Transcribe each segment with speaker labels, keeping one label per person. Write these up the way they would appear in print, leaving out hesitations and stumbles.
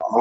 Speaker 1: ॐ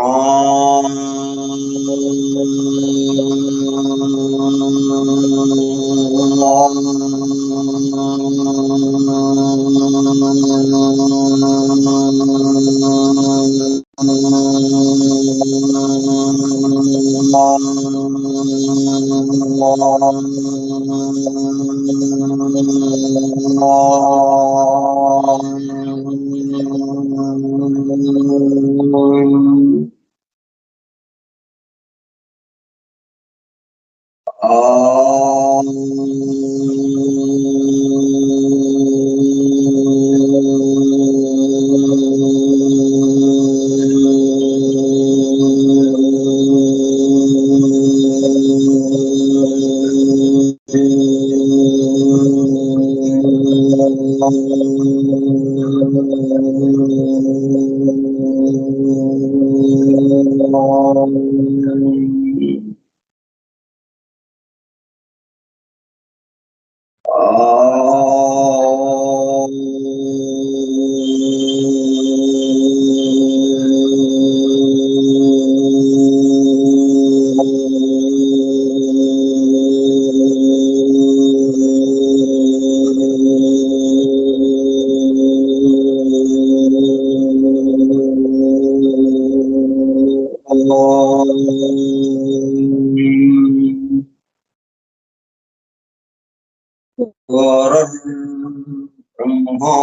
Speaker 1: गुरुर्ब्रह्मा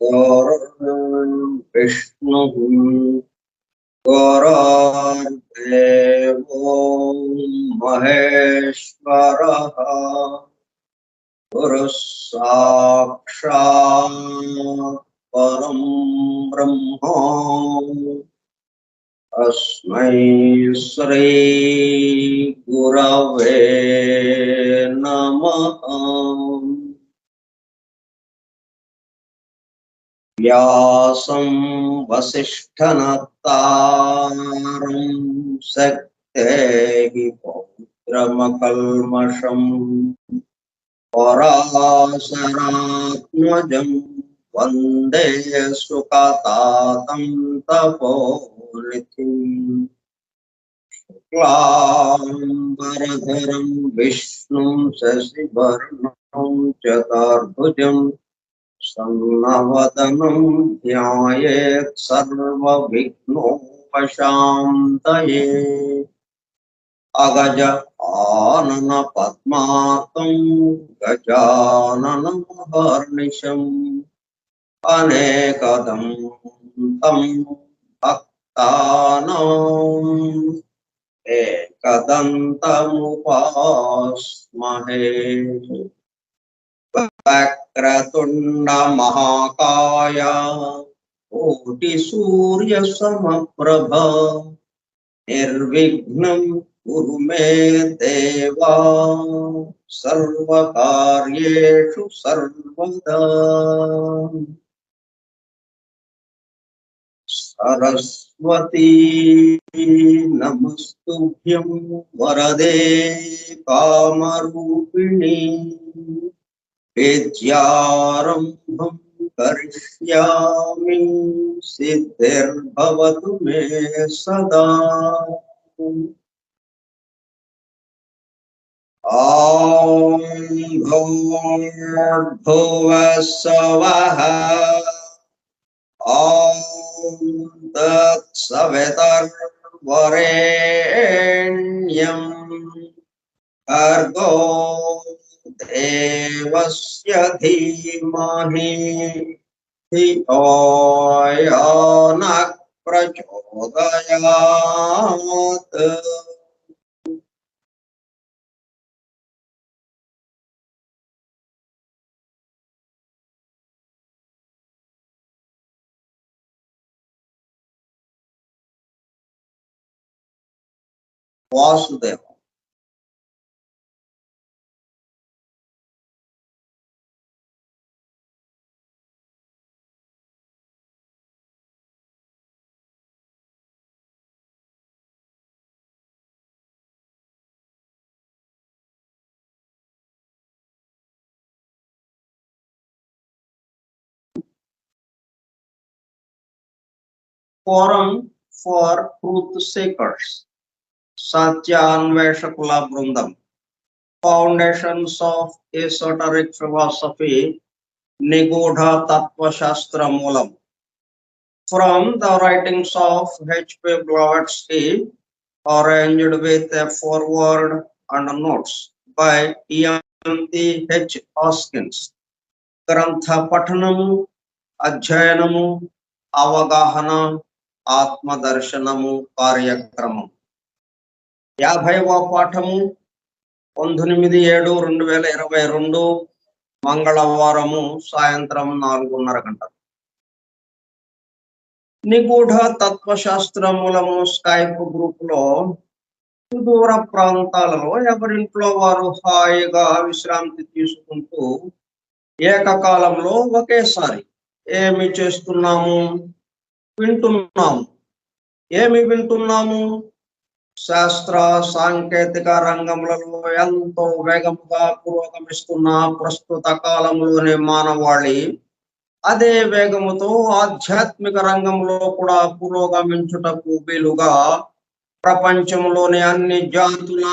Speaker 1: गुरुर्विष्णुः गुरुर्देवो महेश्वरः गुरुः साक्षात् परं ब्रह्म तस्मै श्री गुरवे नमः। व्यासं वसिष्ठनप्तारं शक्तेः पौत्रमकल्मषम् पराशरात्मजं वन्दे सुखतातं तपोनिधिम् शुक्लाम्बरधरं विष्णुं शशिवर्णं चतुर्भुजं सन्नवदनं ध्यायेत् सर्वविघ्नोपशान्तये। अगज आनन पद्मार्कं गजाननमहर्निशम् अनेकदं तं भक्तानाम् एकदन्तमुपास्महे। वक्रतुण्ड महाकाय कोटिसूर्यसमप्रभ निर्विघ्नं कुरु मे देव सर्वकार्येषु सर्वदा। सरस्वती नमस्तुभ्यं वरदे कामरूपिणी विद्यारम्भं करिष्यामि सिद्धिर्भवतु मे सदा। ॐ भूर्भुवः स्वः ॐ तत्सवितुर्वरेण्यं भर्गो देवस्य धीमहि धियो यो नः प्रचोदयात्। वासुदेव పూర్వం ఫర్ ట్రూత్ సీకర్స్, సత్యాన్వేషకుల బృందం, ఫౌండేషన్స్ ఆఫ్ ఎసోటరిక్ ఫిలాసఫీ, నిగూఢ తత్వశాస్త్ర మూలం. From the writings of H.P. Blavatsky, arranged with a foreword and notes by E.M.T.H. Hoskins. గ్రంథ పఠనము, అధ్యయనము, అవగాహన, ఆత్మదర్శనము కార్యక్రమం. 50వ పాఠము 19/7/2022 మంగళవారము సాయంత్రం 4:30 గంటలు. నిగూఢ తత్వశాస్త్ర మూలము స్కైప్ గ్రూప్ లో సుదూర ప్రాంతాలలో ఎవరింట్లో వారు హాయిగా విశ్రాంతి తీసుకుంటూ ఏకకాలంలో ఒకేసారి ఏమి చేస్తున్నాము? వింటున్నాము. ఏమి వింటున్నాము? శాస్త్ర సాంకేతిక రంగములలో ఎంతో వేగముగా పురోగమిస్తున్న ప్రస్తుత కాలంలోని మానవాళి అదే వేగముతో ఆధ్యాత్మిక రంగంలో కూడా పురోగమించుటకు వీలుగా ప్రపంచంలోని అన్ని జాతుల,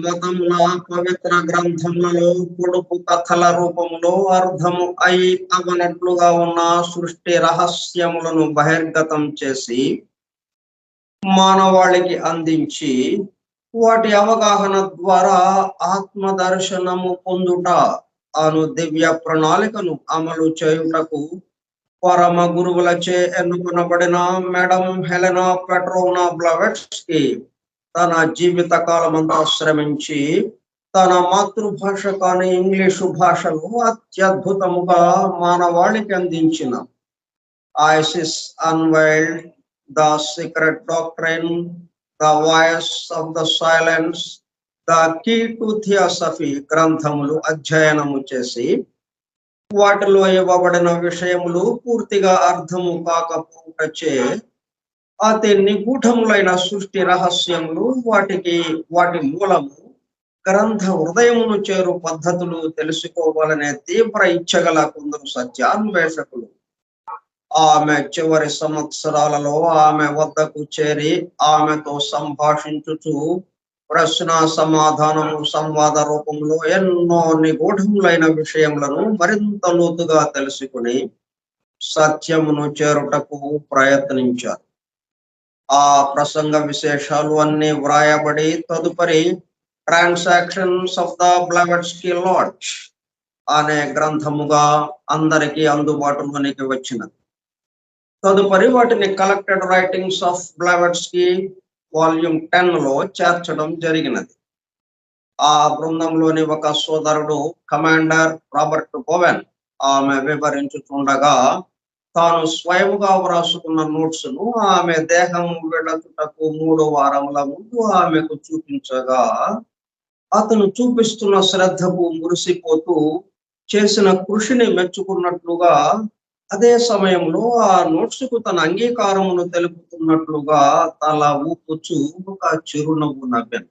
Speaker 1: మతముల పవిత్ర గ్రంథములలో పొడుపు కథల రూపంలో అర్థము అయి అవనట్లుగా ఉన్న సృష్టి రహస్యములను బహిర్గతం చేసి మానవాళికి అందించి వాటి అవగాహన ద్వారా ఆత్మదర్శనము పొందుట అను దివ్య ప్రణాళికను అమలు చేయుటకు పరమ గురువులచే ఎన్నుకొనబడిన మేడం హెలెనా పెట్రోవ్నా బ్లవెట్స్కీ తన జీవిత కాలమంతా శ్రమించి తన మాతృభాష కాని ఇంగ్లీషు భాషలో అత్యద్భుతముగా మానవాళికి అందించిన Isis unveiled, the secret doctrine, the voice of the silence, the key to theosophy గ్రంథములు అధ్యయనము చేసి వాటిలో ఇవ్వబడిన విషయములు పూర్తిగా అర్థము కాకపోవటచే అతి నిగూఢములైన సృష్టి రహస్యములు వాటి మూలము గ్రంథ హృదయమును చేరు పద్ధతులు తెలుసుకోవాలనే తీవ్ర ఇచ్చగల కొందరు సత్యాన్వేషకులు ఆమె చివరి సంవత్సరాలలో ఆమె వద్దకు చేరి ఆమెతో సంభాషించుచు ప్రశ్న సమాధానము సంవాద రూపంలో ఎన్నో నిగూఢములైన విషయములను మరింత లోతుగా తెలుసుకుని సత్యమును చేరుటకు ప్రయత్నించారు. ఆ ప్రసంగ విశేషాలు అన్ని వ్రాయబడి తదుపరి transactions of the Blavatsky lodge అనే గ్రంథముగా అందరికీ అందుబాటులోనికి వచ్చినది. తదుపరి వాటిని collected writings of Blavatsky volume 10లో చేర్చడం జరిగినది. ఆ బృందంలోని ఒక సోదరుడు కమాండర్ రాబర్ట్ బోవెన్ ఆమె వివరించుతుండగా తాను స్వయముగా వ్రాసుకున్న నోట్స్ ను ఆమె దేహము విడచుటకు 3 వారముల ముందు ఆమెకు చూపించగా అతను చూపిస్తున్న శ్రద్ధకు మురిసిపోతూ చేసిన కృషిని మెచ్చుకున్నట్లుగా అదే సమయంలో ఆ నోట్స్ కు తన అంగీకారమును తెలుపుతున్నట్లుగా తల ఊపుచూ ఒక చిరునవ్వు నవ్వాను.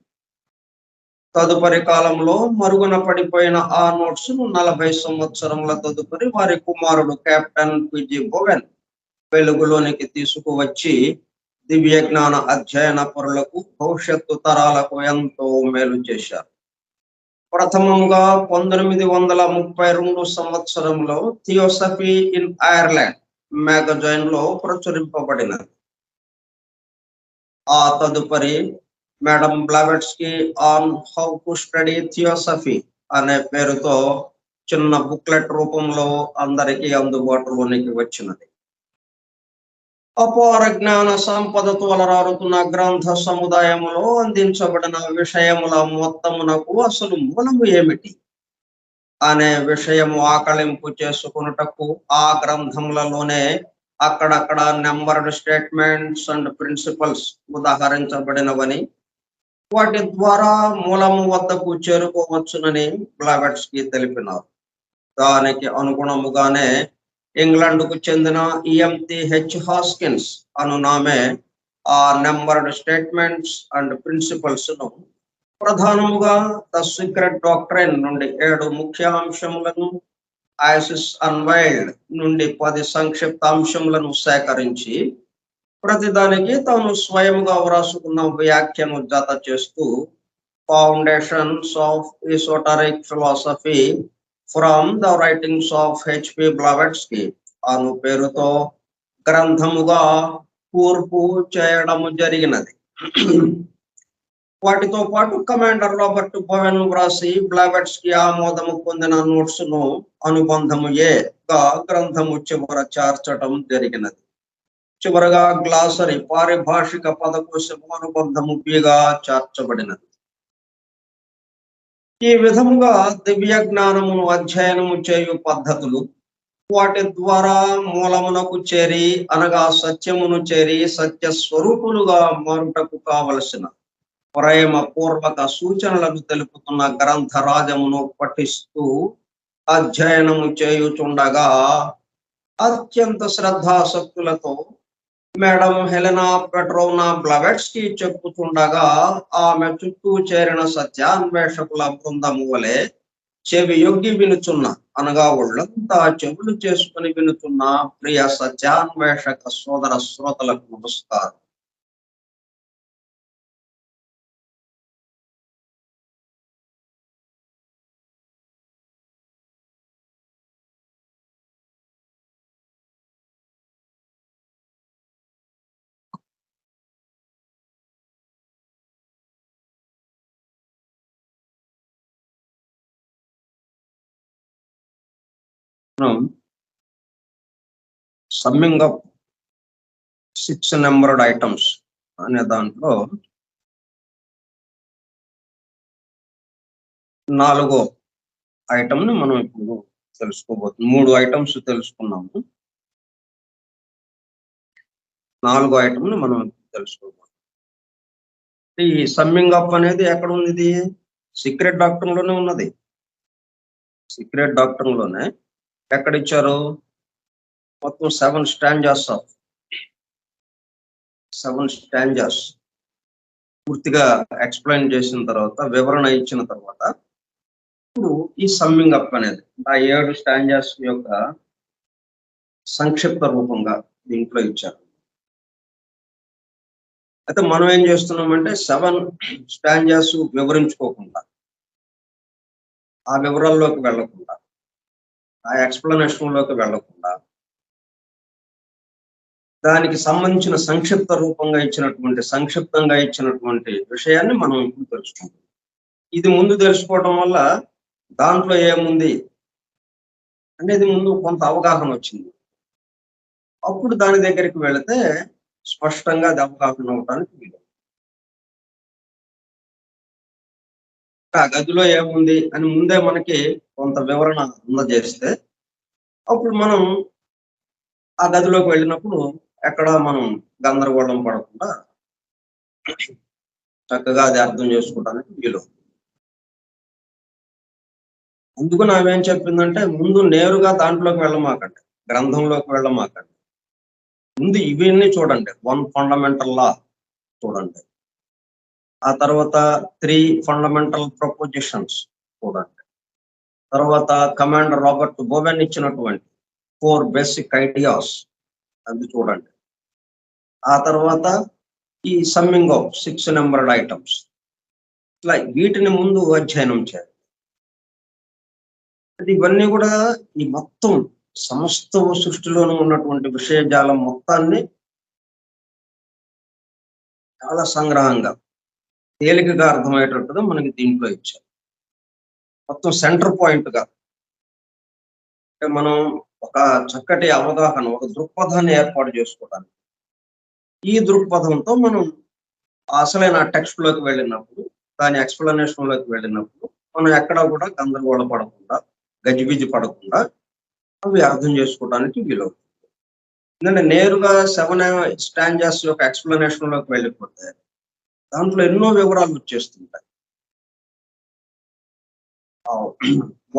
Speaker 1: తదుపరి కాలంలో మరుగున పడిపోయిన ఆ నోట్స్ ను 40 సంవత్సరముల తదుపరి వారి కుమారుడు కెప్టెన్ పిజి బోవెన్ వెలుగులోనికి తీసుకువచ్చి దివ్య జ్ఞాన అధ్యయన పరులకు భవిష్యత్తు తరాలకు ఎంతో మేలు చేశారు. ప్రథమంగా 1932 సంవత్సరంలో థియోసఫీ ఇన్ ఐర్లాండ్ మ్యాగజైన్ లో ప్రచురింపబడినది. ఆ తదుపరి madam Blavatsky on how to study theosophy అనే పేరుతో చిన్న బుక్లెట్ రూపంలో అందరికీ అందుబాటులోనికి వచ్చినది. అపార జ్ఞాన సంపదతో అలరారుతున్న గ్రంథ సముదాయములో అందించబడిన విషయముల మొత్తమునకు అసలు మూలము ఏమిటి అనే విషయము ఆకళింపు చేసుకున్నటకు ఆ గ్రంథములలోనే అక్కడక్కడ నెంబర్డ్ స్టేట్మెంట్స్ అండ్ ప్రిన్సిపల్స్ ఉదాహరించబడినవని వాటి ద్వారా మూలము వద్దకు చేరుకోవచ్చునని బ్లవెట్స్కీ తెలిపినారు. దానికి అనుగుణముగానే ఇంగ్లాండ్కు చెందిన E.M.T.H. హాస్కిన్స్ అనునామే ఆ నెంబర్డ్ స్టేట్మెంట్స్ అండ్ ప్రిన్సిపల్స్ ను ప్రధానముగా ద సీక్రెట్ డాక్ట్రైన్ నుండి 7 ముఖ్య అంశములను, ఐసిస్ అన్వైల్డ్ నుండి 10 సంక్షిప్త అంశములను సేకరించి ప్రతిదానికి తాను స్వయంగా వ్రాసుకున్న వ్యాఖ్యను జత చేస్తూ foundations of esoteric philosophy from the writings of HP Blavatsky అను పేరుతో గ్రంథముగా కూర్పు చేయడము జరిగినది. వాటితో పాటు కమాండర్ రాబర్ట్ బోవెన్ వ్రాసి బ్లవెట్స్కీ ఆమోదము పొందిన నోట్స్ ను అనుబంధము ఏగా గ్రంథము చివర చేర్చడం జరిగినది. చివరగా గ్లాసరీ పారిభాషిక పదకోశము అనుబంధము బిగా చేర్చబడినది. ఈ విధముగా దివ్య జ్ఞానమును అధ్యయనము చేయు పద్ధతులు, వాటి ద్వారా మూలమునకు చేరి అనగా సత్యమును చేరి సత్య స్వరూపులుగా మారుటకు కావలసిన ప్రేమ పూర్వక సూచనలను తెలుపుతున్న గ్రంథరాజమును పఠిస్తూ అధ్యయనము చేయుచుండగా అత్యంత శ్రద్ధాసక్తులతో మేడం హెలెనా పెట్రోవ్నా బ్లవెట్స్కీ చెప్పుతుండగా ఆమె చుట్టూ చేరిన సత్యాన్వేషకుల బృందము వలె చెవి యొగ్గి వినుచున్న అనగా ఒళ్ళంతా చెవులు చేసుకుని వినుచున్న ప్రియ సత్యాన్వేషక సోదర శ్రోతలకు నమస్కారం. సమ్మింగ్ అప్ 6 నెంబర్డ్ ఐటమ్స్ అనే దాంట్లో 4వ ఐటమ్ ని మనం ఇప్పుడు తెలుసుకోబోతున్నాం. 3 ఐటమ్స్ తెలుసుకున్నాము, 4వ ఐటమ్ ని మనం తెలుసుకోబోతున్నాం. ఈ సమ్మింగ్ అప్ అనేది ఎక్కడ ఉంది? ఇది సీక్రెట్ డాక్టర్ లోనే ఉన్నది. సీక్రెట్ డాక్టర్ లోనే ఎక్కడ ఇచ్చారు? మొత్తం 7 స్టాంజాస్ పూర్తిగా ఎక్స్ప్లెయిన్ చేసిన తర్వాత, వివరణ ఇచ్చిన తర్వాత ఇప్పుడు ఈ సమ్మింగ్ అప్ అనేది ఆ 7 స్టాంజాస్ యొక్క సంక్షిప్త రూపంగా దీంట్లో ఇచ్చారు. అయితే మనం ఏం చేస్తున్నామంటే 7 స్టాంజాస్ వివరించుకోకుండా, ఆ వివరాల్లోకి వెళ్లకుండా, ఆ ఎక్స్ప్లెనేషన్ లోకి వెళ్లకుండా దానికి సంబంధించిన సంక్షిప్తంగా ఇచ్చినటువంటి విషయాన్ని మనం ఇప్పుడు తెలుసుకుంటాం. ఇది ముందు తెలుసుకోవడం వల్ల దాంట్లో ఏముంది అనేది ముందు కొంత అవగాహన వచ్చింది. అప్పుడు దాని దగ్గరికి వెళితే స్పష్టంగా అది అవగాహన అవడానికి వీలు. ఆ గదిలో ఏముంది అని ముందే మనకి కొంత వివరణ అందజేస్తే అప్పుడు మనం ఆ గదిలోకి వెళ్ళినప్పుడు ఎక్కడ మనం గందరగోళం పడకుండా చక్కగా అది అర్థం చేసుకోవడానికి వీలు. అందుకు నావేం చెప్పిందంటే ముందు నేరుగా దాంట్లోకి వెళ్ళమాకండి, గ్రంథంలోకి వెళ్ళమాకండి. ముందు ఇవన్నీ చూడండి. 1 ఫండమెంటల్ లా చూడండి, ఆ తర్వాత 3 ఫండమెంటల్ ప్రపోజిషన్స్ చూడండి, తర్వాత కమాండర్ రాబర్ట్ బోవెన్ ఇచ్చినటువంటి 4 బేసిక్ ఐడియాస్ అది చూడండి, ఆ తర్వాత ఈ సమ్మింగ్ ఆఫ్ 6 నెంబర్డ్ ఐటమ్స్, ఇట్లా వీటిని ముందు అధ్యయనం చేయాలి. ఇవన్నీ కూడా ఈ మొత్తం సమస్త సృష్టిలోనూ ఉన్నటువంటి విషయజాలం మొత్తాన్ని చాలా సంగ్రహంగా తేలికగా అర్థమయ్యేటట్టుగా మనకి దీంట్లో ఇచ్చారు. మొత్తం సెంటర్ పాయింట్ గా అంటే మనం ఒక చక్కటి అవగాహన, ఒక దృక్పథాన్ని ఏర్పాటు చేసుకోవడానికి, ఈ దృక్పథంతో మనం అసలైన టెక్స్ట్ లోకి వెళ్ళినప్పుడు, దాని ఎక్స్ప్లెనేషన్ లోకి వెళ్ళినప్పుడు మనం ఎక్కడా కూడా గందరగోళ పడకుండా, గజిబిజి పడకుండా అవి అర్థం చేసుకోవడానికి వీలవుతుంది. ఎందుకంటే నేరుగా 7 స్టాంజాస్ యొక్క ఎక్స్ప్లెనేషన్ లోకి వెళ్ళిపోతే దాంట్లో ఎన్నో వివరాలు వచ్చేస్తుంటాయి.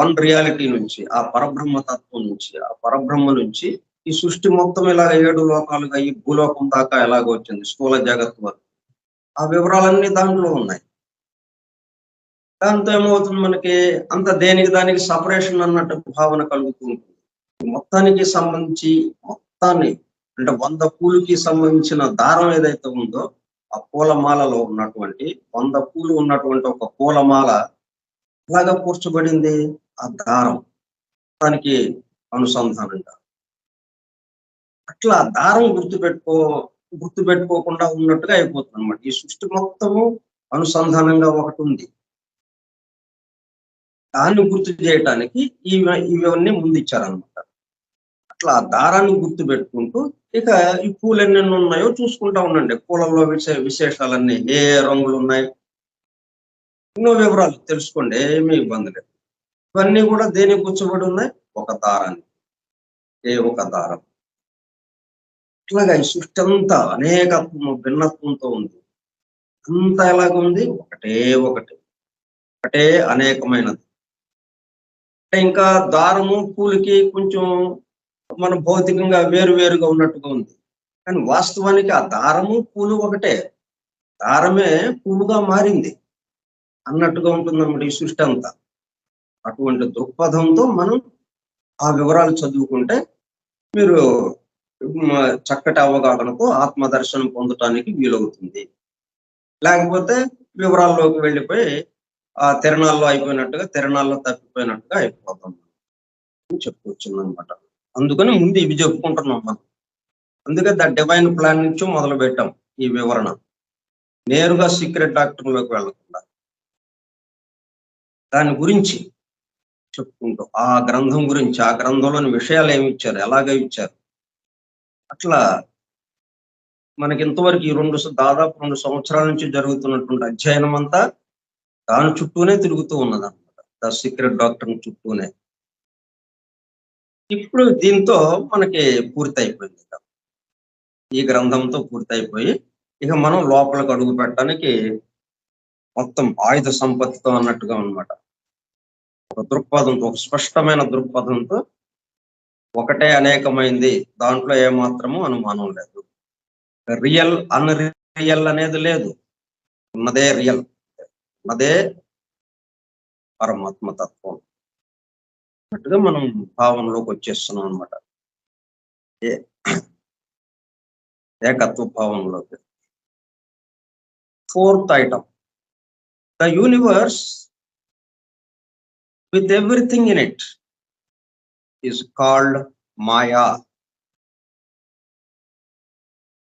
Speaker 1: 1 రియాలిటీ నుంచి, ఆ పరబ్రహ్మ తత్వం నుంచి, ఆ పరబ్రహ్మ నుంచి ఈ సృష్టి మొత్తం ఇలా 7 లోకాలుగా ఈ భూలోకం దాకా ఎలాగ వచ్చింది, స్థూల జగత్తు వరకు, ఆ వివరాలన్నీ దాంట్లో ఉన్నాయి. దాంతో ఏమవుతుంది, మనకి అంత దేనికి దానికి సపరేషన్ అన్నట్టు భావన కలుగుతూ ఉంటుంది. మొత్తానికి సంబంధించి మొత్తాన్ని అంటే 100 పూలకి సంబంధించిన దారం ఏదైతే ఉందో ఆ పూలమాలలో ఉన్నటువంటి 100 పూలు ఉన్నటువంటి ఒక పూలమాల ఎలాగా కూర్చబడింది? ఆ దారం దానికి అనుసంధానంగా. అట్లా దారం గుర్తుపెట్టుకోకుండా ఉన్నట్టుగా అయిపోతుంది అనమాట. ఈ సృష్టి మొత్తము అనుసంధానంగా ఒకటి ఉంది. దాన్ని గుర్తు చేయటానికి ఇవన్నీ ముందు ఇచ్చారనమాట. అట్లా ఆ దారాన్ని గుర్తు పెట్టుకుంటూ ఇక ఈ పూలు ఎన్నెన్ని ఉన్నాయో చూసుకుంటా ఉండండి. పూలలో విశేషాలన్నీ ఏ రంగులు ఉన్నాయి, ఎన్నో వివరాలు తెలుసుకోండి, ఏమీ ఇబ్బంది లేదు. ఇవన్నీ కూడా దేనికి కూర్చోబడి ఉన్నాయి? ఒక దారాన్ని, ఒక దారం. ఇట్లాగా ఈ సృష్టి అంతా అనేకత్వము భిన్నత్వంతో ఉంది. అంతా ఎలాగుంది? ఒకటే ఒకటే అనేకమైనది. అంటే ఇంకా దారము పూలకి కొంచెం మన భౌతికంగా వేరుగా ఉన్నట్టుగా ఉంది. కానీ వాస్తవానికి ఆ దారము పూలు ఒకటే. దారమే పువ్వుగా మారింది అన్నట్టుగా ఉంటుందన్నమాట ఈ సృష్టి అంతా. అటువంటి దృక్పథంతో మనం ఆ వివరాలు చదువుకుంటే మీరు చక్కటి అవగాహనతో ఆత్మదర్శనం పొందటానికి వీలవుతుంది. లేకపోతే వివరాల్లోకి వెళ్ళిపోయి ఆ తిరణాల్లో అయిపోయినట్టుగా, తిరణాల్లో తప్పిపోయినట్టుగా అయిపోతాం చెప్పుకొచ్చిందనమాట. అందుకని ముందు ఇవి చెప్పుకుంటున్నాం మనం. అందుకే ద డివైన్ ప్లాన్ నుంచి మొదలు పెట్టాం ఈ వివరణ. నేరుగా సీక్రెట్ డాక్టర్లోకి వెళ్ళకుండా దాని గురించి చెప్పుకుంటూ ఆ గ్రంథం గురించి, ఆ గ్రంథంలోని విషయాలు ఏమి ఇచ్చారు, ఎలాగ ఇచ్చారు, అట్లా మనకి ఇంతవరకు ఈ దాదాపు 2 సంవత్సరాల నుంచి జరుగుతున్నటువంటి అధ్యయనం అంతా దాని చుట్టూనే తిరుగుతూ ఉన్నదన్నమాట. ద సీక్రెట్ డాక్టర్ చుట్టూనే. ఇప్పుడు దీంతో మనకి పూర్తయిపోయింది. ఈ గ్రంథంతో పూర్తయిపోయి ఇక మనం లోపలికి అడుగు పెట్టడానికి మొత్తం ఆయుధ సంపత్తితో అన్నట్టుగా అన్నమాట. ఒక దృక్పథంతో, ఒక స్పష్టమైన దృక్పథంతో ఒకటే అనేకమైంది, దాంట్లో ఏమాత్రము అనుమానం లేదు. రియల్ అన్రియల్ అనేది లేదు, ఉన్నదే రియల్, ఉన్నదే పరమాత్మ తత్వం అన్నట్టుగా మనం భావంలోకి వచ్చేస్తున్నాం అనమాట. ఏకత్వ భావంలోకి. 4th item, the universe with everything in it is called Maya,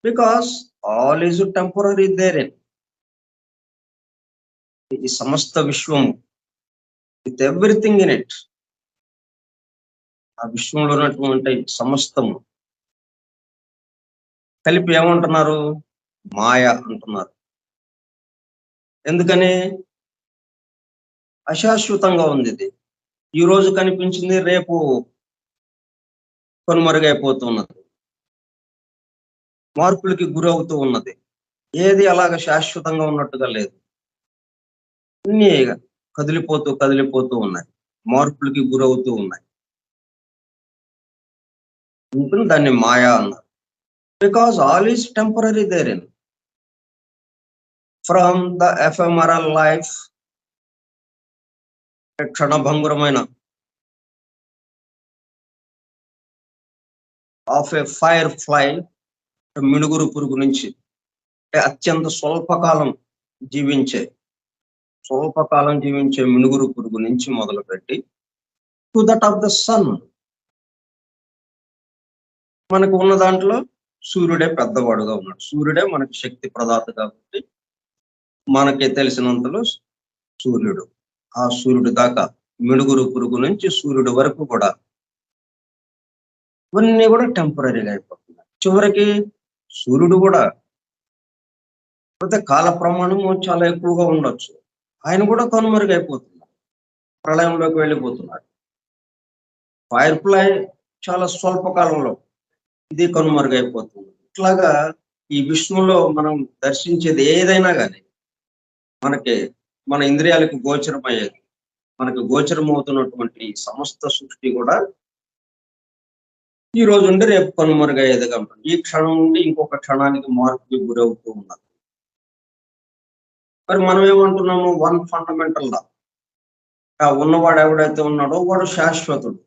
Speaker 1: because all is temporary therein. ఈ సమస్త విశ్వము విత్ ఎవ్రీథింగ్ ఇన్ ఇట్, ఆ విశ్వంలో ఉన్నటువంటి సమస్తము కలిపి ఏమంటున్నారు? మాయ అంటున్నారు. ఎందుకని? అశాశ్వతంగా ఉంది ఇది. ఈ రోజు కనిపించింది రేపు కనుమరుగైపోతున్నది, మార్పులకి గురవుతూ ఉన్నది. ఏది అలాగ శాశ్వతంగా ఉన్నట్టుగా లేదు. అన్ని కదిలిపోతూ ఉన్నాయి, మార్పులకి గురవుతూ ఉన్నాయి. ఉంటుంది దాన్ని మాయా అన్నారు. Because all is temporary there in, from the ephemeral life, క్షణభంగురమైన ఆఫ్ ఎ ఫైర్ ఫ్లై, మినుగురు పురుగు నుంచి, అత్యంత స్వల్పకాలం జీవించే మినుగురు పురుగు నుంచి మొదలుపెట్టి to that of the sun, మనకు ఉన్న దాంట్లో సూర్యుడే పెద్దవాడుగా ఉన్నాడు. సూర్యుడే మనకి శక్తి ప్రదాత కాబట్టి మనకి తెలిసినంతలో సూర్యుడు, ఆ సూర్యుడు దాకా మినుగురు పురుగు నుంచి సూర్యుడు వరకు కూడా ఇవన్నీ కూడా టెంపరీగా అయిపోతున్నాయి. చివరికి సూర్యుడు కూడా కాల ప్రమాణము చాలా ఎక్కువగా ఉండొచ్చు, ఆయన కూడా కనుమరుగైపోతున్నాడు, ప్రళయంలోకి వెళ్ళిపోతున్నాడు. ఫైర్ ఫ్లై చాలా స్వల్పకాలంలో ఇది కనుమరుగైపోతుంది. ఇట్లాగా ఈ విశ్వంలో మనం దర్శించేది ఏదైనా కానీ మన ఇంద్రియాలకు గోచరమయ్యేది, మనకు గోచరం అవుతున్నటువంటి సమస్త సృష్టి కూడా ఈ రోజు ఉండి రేపు కనుమరుగయ్యేదిగా ఉంటుంది. ఈ క్షణం నుండి ఇంకొక క్షణానికి మార్పుకి గురవుతూ ఉన్నది. మరి మనం ఏమంటున్నాము? వన్ ఫండమెంటల్ లా, ఉన్నవాడు ఎవడైతే ఉన్నాడో వాడు శాశ్వతుడు,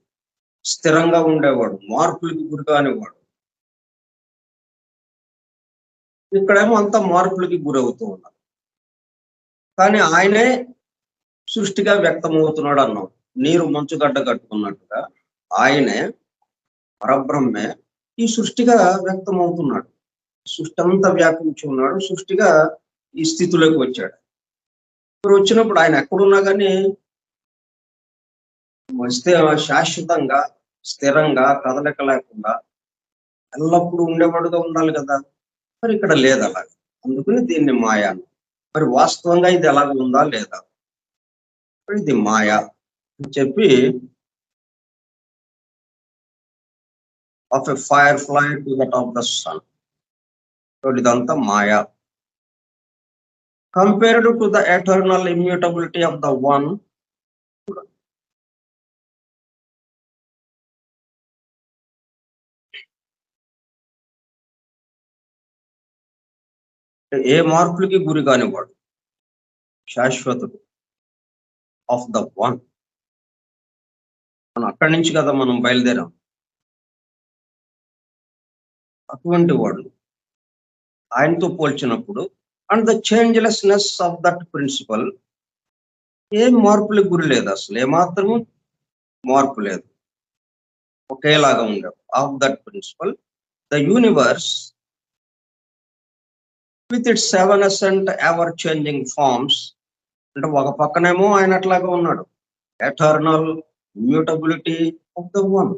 Speaker 1: స్థిరంగా ఉండేవాడు, మార్పులకి గురి కానివాడు. ఇక్కడేమో అంతా మార్పులకి గురవుతూ ఉన్నారు. కానీ ఆయనే సృష్టిగా వ్యక్తమవుతున్నాడు అన్నాం. నీరు మంచుగడ్డ కట్టుకున్నట్టుగా ఆయనే పరబ్రహ్మే ఈ సృష్టిగా వ్యక్తమవుతున్నాడు. సృష్టి అంతా వ్యాపించి ఉన్నాడు. సృష్టిగా ఈ స్థితిలోకి వచ్చాడు. ఇప్పుడు వచ్చినప్పుడు ఆయన ఎక్కడున్నా కానీ శాశ్వతంగా, స్థిరంగా, కదలిక లేకుండా ఎల్లప్పుడూ ఉండేవాడుగా ఉండాలి కదా. మరి ఇక్కడ లేదు అలాగా. అందుకని దీన్ని మాయా. మరి వాస్తవంగా ఇది ఎలాగ ఉందా లేదా? ఇది మాయా అని చెప్పి of a fire fly to that of the sun. ఇదంతా మాయా. Compared to the eternal immutability of the one. ఏ మార్పులకి గురి కానివాడు, శాశ్వతుడు, ఆఫ్ ద వన్. మనం అక్కడి నుంచి కదా మనం బయలుదేరాం. అటువంటి వాడు ఆయనతో పోల్చినప్పుడు and the changelessness of that principle, ఏం మార్పులకు గురి లేదు, అసలు ఏమాత్రము మార్పు లేదు, ఒకేలాగా ఉండవు. Of that principle the universe with its evanescent ever changing forms. అంటే ఒక పక్కనేమో ఆయన అట్లాగా ఉన్నాడు, eternal immutability of the one,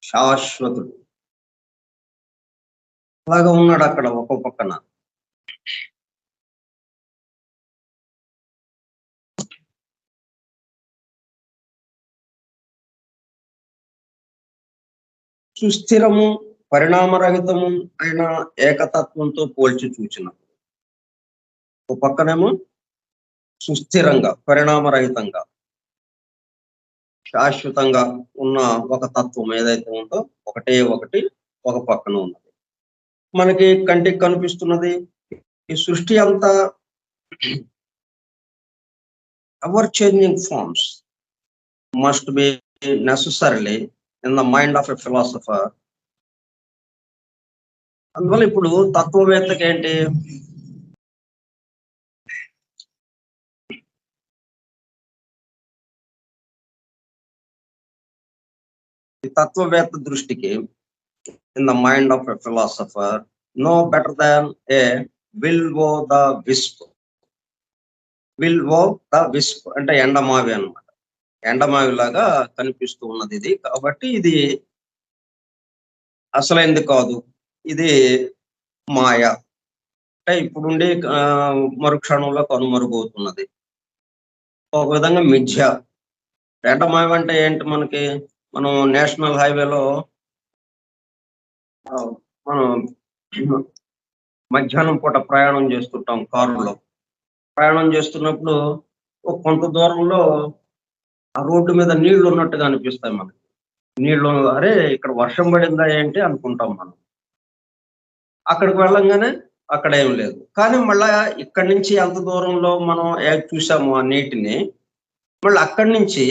Speaker 1: శాశ్వతుడు అలాగా ఉన్నాడు అక్కడ ఒక పక్కన. సుస్థిరము, పరిణామరహితము అయిన ఏకతత్వంతో పోల్చి చూచినప్పుడు ఒక పక్కనేమో సుస్థిరంగా, పరిణామరహితంగా, శాశ్వతంగా ఉన్న ఒక తత్వం ఏదైతే ఉందో ఒకటే ఒకటి ఒక పక్కన ఉన్నది. మనకి కంటికి కనిపిస్తున్నది ఈ సృష్టి అంతా ever changing forms must be necessarily in the mind of a philosopher. అందువల్ల ఇప్పుడు తత్వవేత్తకి ఏంటి, ఈ తత్వవేత్త దృష్టికి in the mind of a philosopher no better than a will-o'-the-wisp. will-o'-the-wisp అంటే ఎండమావి అన్నమాట. ఎండమావి లాగా కనిపిస్తూ ఉన్నది ఇది. కాబట్టి ఇది అసలైంది కాదు, ఇది మాయ. అంటే ఇప్పుడుండి మరుక్షణంలో కనుమరుగవుతున్నది. ఒక విధంగా మిథ్య. ఎండమావి అంటే ఏంటి, మనకి మనం నేషనల్ హైవేలో మనం మధ్యాహ్నం పూట ప్రయాణం చేస్తుంటాం, కారులో ప్రయాణం చేస్తున్నప్పుడు కొంత దూరంలో ఆ రోడ్డు మీద నీళ్లు ఉన్నట్టుగా అనిపిస్తాయి మనకి. నీళ్లు, అరే ఇక్కడ వర్షం పడిందా ఏంటి అనుకుంటాం మనం. అక్కడికి వెళ్ళంగానే అక్కడ ఏం లేదు. కానీ మళ్ళా ఇక్కడి నుంచి అంత దూరంలో మనం చూసాము ఆ నీటిని, మళ్ళీ అక్కడి నుంచి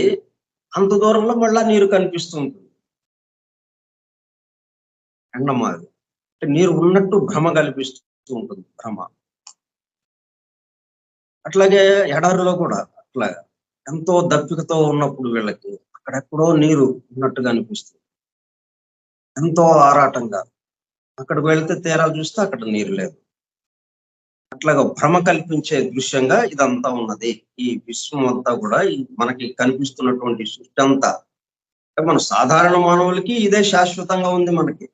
Speaker 1: అంత దూరంలో మళ్ళా నీరు కనిపిస్తూ ఉంటుంది. ఎండమాది అంటే నీరు ఉన్నట్టు భ్రమ కల్పిస్తూ ఉంటుంది, భ్రమ. అట్లాగే ఎడారిలో కూడా అట్లాగా ఎంతో దప్పికతో ఉన్నప్పుడు వీళ్ళకి అక్కడెక్కడో నీరు ఉన్నట్టుగా అనిపిస్తుంది, ఎంతో ఆరాటంగా. అక్కడికి వెళ్తే తీరా చూస్తే అక్కడ నీరు లేదు. అట్లాగా భ్రమ కల్పించే దృశ్యంగా ఇదంతా ఉన్నది. ఈ విశ్వం అంతా కూడా మనకి కనిపిస్తున్నటువంటి సృష్టి అంతా, మన సాధారణ మానవులకి ఇదే శాశ్వతంగా ఉంది మనకి.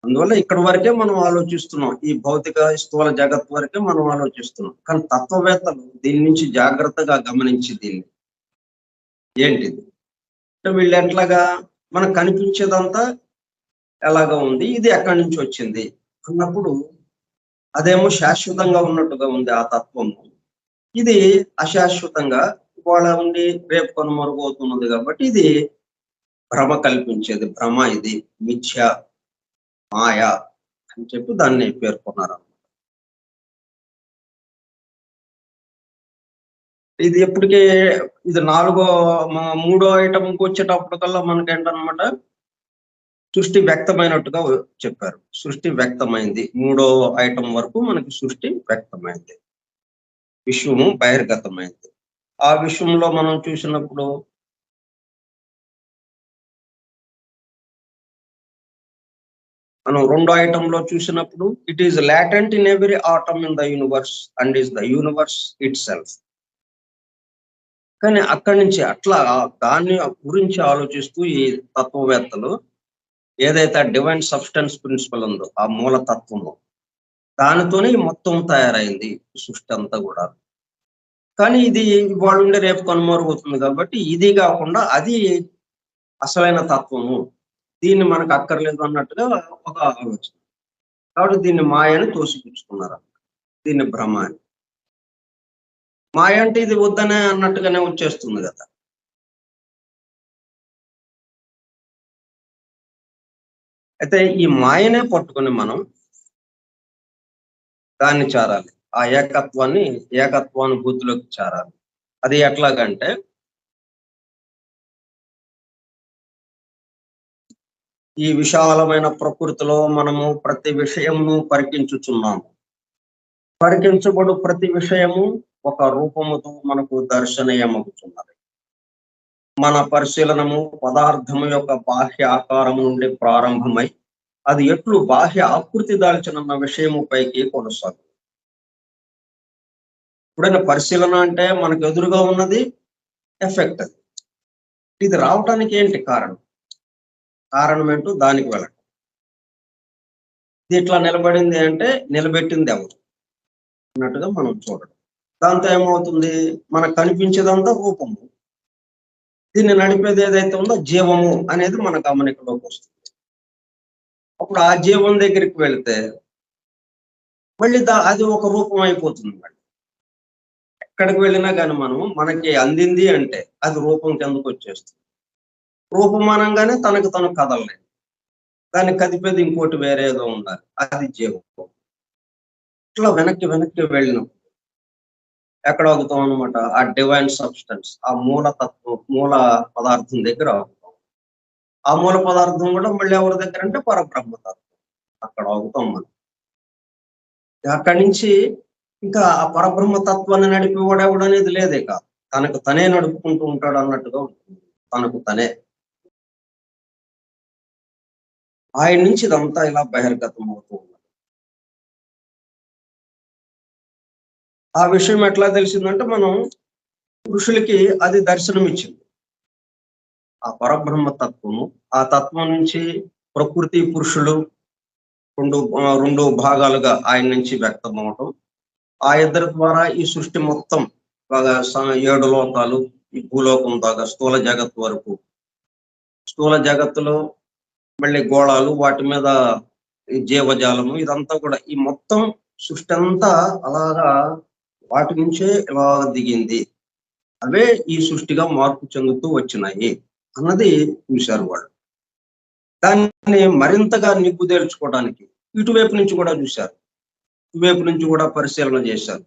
Speaker 1: అందువల్ల ఇక్కడి వరకే మనం ఆలోచిస్తున్నాం, ఈ భౌతిక స్థూల జగత్ వరకే మనం ఆలోచిస్తున్నాం. కానీ తత్వవేత్తలు దీని నుంచి జాగ్రత్తగా గమనించి దీన్ని ఏంటిది అంటే వీళ్ళు ఎట్లాగా మనకు కనిపించేదంతా ఎలాగా ఉంది, ఇది ఎక్కడి నుంచి వచ్చింది అన్నప్పుడు అదేమో శాశ్వతంగా ఉన్నట్టుగా ఉంది ఆ తత్వము, ఇది అశాశ్వతంగా ఇవాళ ఉండి రేపు కనుమరుగవుతున్నది. కాబట్టి ఇది భ్రమ కల్పించేది, భ్రమ, ఇది మిథ్య, మాయా అని చెప్పి దాన్ని పేర్కొన్నారు. ఇది ఎప్పటికీ ఇది మూడో ఐటమ్కి వచ్చేటప్పటికల్లా మనకేంటనమాట, సృష్టి వ్యక్తమైనట్టుగా చెప్పారు. సృష్టి వ్యక్తమైంది. 3వ ఐటమ్ వరకు మనకి సృష్టి వ్యక్తమైంది. విశ్వము బహిర్గతమైంది. ఆ విశ్వంలో మనం చూసినప్పుడు మనం 2వ ఐటంలో చూసినప్పుడు it is latent in every atom in the universe and is the universe it self. కానీ అక్కడి నుంచి అట్లా దాన్ని గురించి ఆలోచిస్తూ ఈ తత్వవేత్తలు ఏదైతే డివైన్ సబ్స్టెన్స్ ప్రిన్సిపల్ ఉందో ఆ మూల తత్వము దానితోనే మొత్తం తయారైంది సృష్టి అంతా కూడా. కానీ ఇది ఇవాళ ఉండే రేపు కనుమరుగవుతుంది కాబట్టి ఇది కాకుండా అది అసలైన తత్వము, దీన్ని మనకు అక్కర్లేదు అన్నట్టుగా ఒక ఆలోచన. కాబట్టి దీన్ని మాయని తోసిపుచ్చుకున్నారు. దీన్ని భ్రమ అని. మాయ అంటే ఇది వద్దనే అన్నట్టుగానే వచ్చేస్తుంది కదా. అయితే ఈ మాయనే పట్టుకొని మనం దాన్ని చేరాలి. ఆ ఏకత్వానుభూతిలోకి చేరాలి. అది ఎట్లాగంటే ఈ విశాలమైన ప్రకృతిలో మనము ప్రతి విషయమును పరికించుచున్నాము. పరికించబడు ప్రతి విషయము ఒక రూపముతో మనకు దర్శనీయమవుతున్నది. మన పరిశీలనము పదార్థము యొక్క బాహ్య ఆకారము నుండి ప్రారంభమై అది ఎట్లు బాహ్య ఆకృతి దాల్చినన్న విషయము పైకి కొనసాగుతుంది. ఇప్పుడైనా పరిశీలన అంటే మనకు ఎదురుగా ఉన్నది ఎఫెక్ట్. అది ఇది రావటానికి ఏంటి కారణం? కారణం ఏంటో దానికి వెళ్ళటం. ఇది ఇట్లా నిలబడింది అంటే నిలబెట్టింది ఎవరు అన్నట్టుగా మనం చూడడం. దాంతో ఏమవుతుంది? మనకు కనిపించేదంతా రూపము, దీన్ని నడిపేది ఏదైతే ఉందో జీవము అనేది మన గమనికలోకి వస్తుంది. అప్పుడు ఆ జీవం దగ్గరికి వెళితే మళ్ళీ అది ఒక రూపం అయిపోతుంది. మళ్ళీ ఎక్కడికి వెళ్ళినా కానీ మనకి అందింది అంటే అది రూపం కిందకు వచ్చేస్తుంది. రూపం అనగానే తనకు తను కదలలేదు. దాన్ని కదిపేది ఇంకోటి వేరేదో ఉండాలి, అది జీవం. ఇట్లా వెనక్కి వెళ్ళినప్పుడు ఎక్కడ ఆగుతాం అనమాట? ఆ డివైన్ సబ్స్టెన్స్, ఆ మూల పదార్థం దగ్గర ఆగుతాం. ఆ మూల పదార్థం కూడా మళ్ళీ ఎవరి దగ్గర అంటే పరబ్రహ్మతత్వం. అక్కడ ఆగుతాం మనం. అక్కడి నుంచి ఇంకా ఆ పరబ్రహ్మతత్వాన్ని నడిపేవాడు ఎవడు అనేది లేదే కాదు, తనకు తనే నడుపుకుంటూ ఉంటాడు అన్నట్టుగా ఉంటుంది. తనకు తనే ఆయన నుంచి ఇదంతా ఇలా బహిర్గతం అవుతూ ఉన్నది. ఆ విషయం ఎట్లా తెలిసిందంటే మనం పురుషులకి అది దర్శనం ఇచ్చింది. ఆ పరబ్రహ్మ తత్వము, ఆ తత్వం నుంచి ప్రకృతి పురుషులు రెండు భాగాలుగా ఆయన నుంచి వ్యక్తం అవటం. ఆ ఇద్దరి ద్వారా ఈ సృష్టి మొత్తం 7 లోకాలు, ఈ భూలోకం దాకా స్థూల జగత్తు వరకు, స్థూల జగత్తులో మళ్ళీ గోళాలు, వాటి మీద ఈ జీవజాలము, ఇదంతా కూడా ఈ మొత్తం సృష్టి అంతా అలాగా వాటి నుంచే ఇలా దిగింది. అవే ఈ సృష్టిగా మార్పు చెందుతూ వచ్చినాయి అన్నది చూశారు వాళ్ళు. దాన్ని మరింతగా నిగ్గుదేల్చుకోవడానికి ఇటువైపు నుంచి కూడా చూశారు. ఇటువైపు నుంచి కూడా పరిశీలన చేశారు.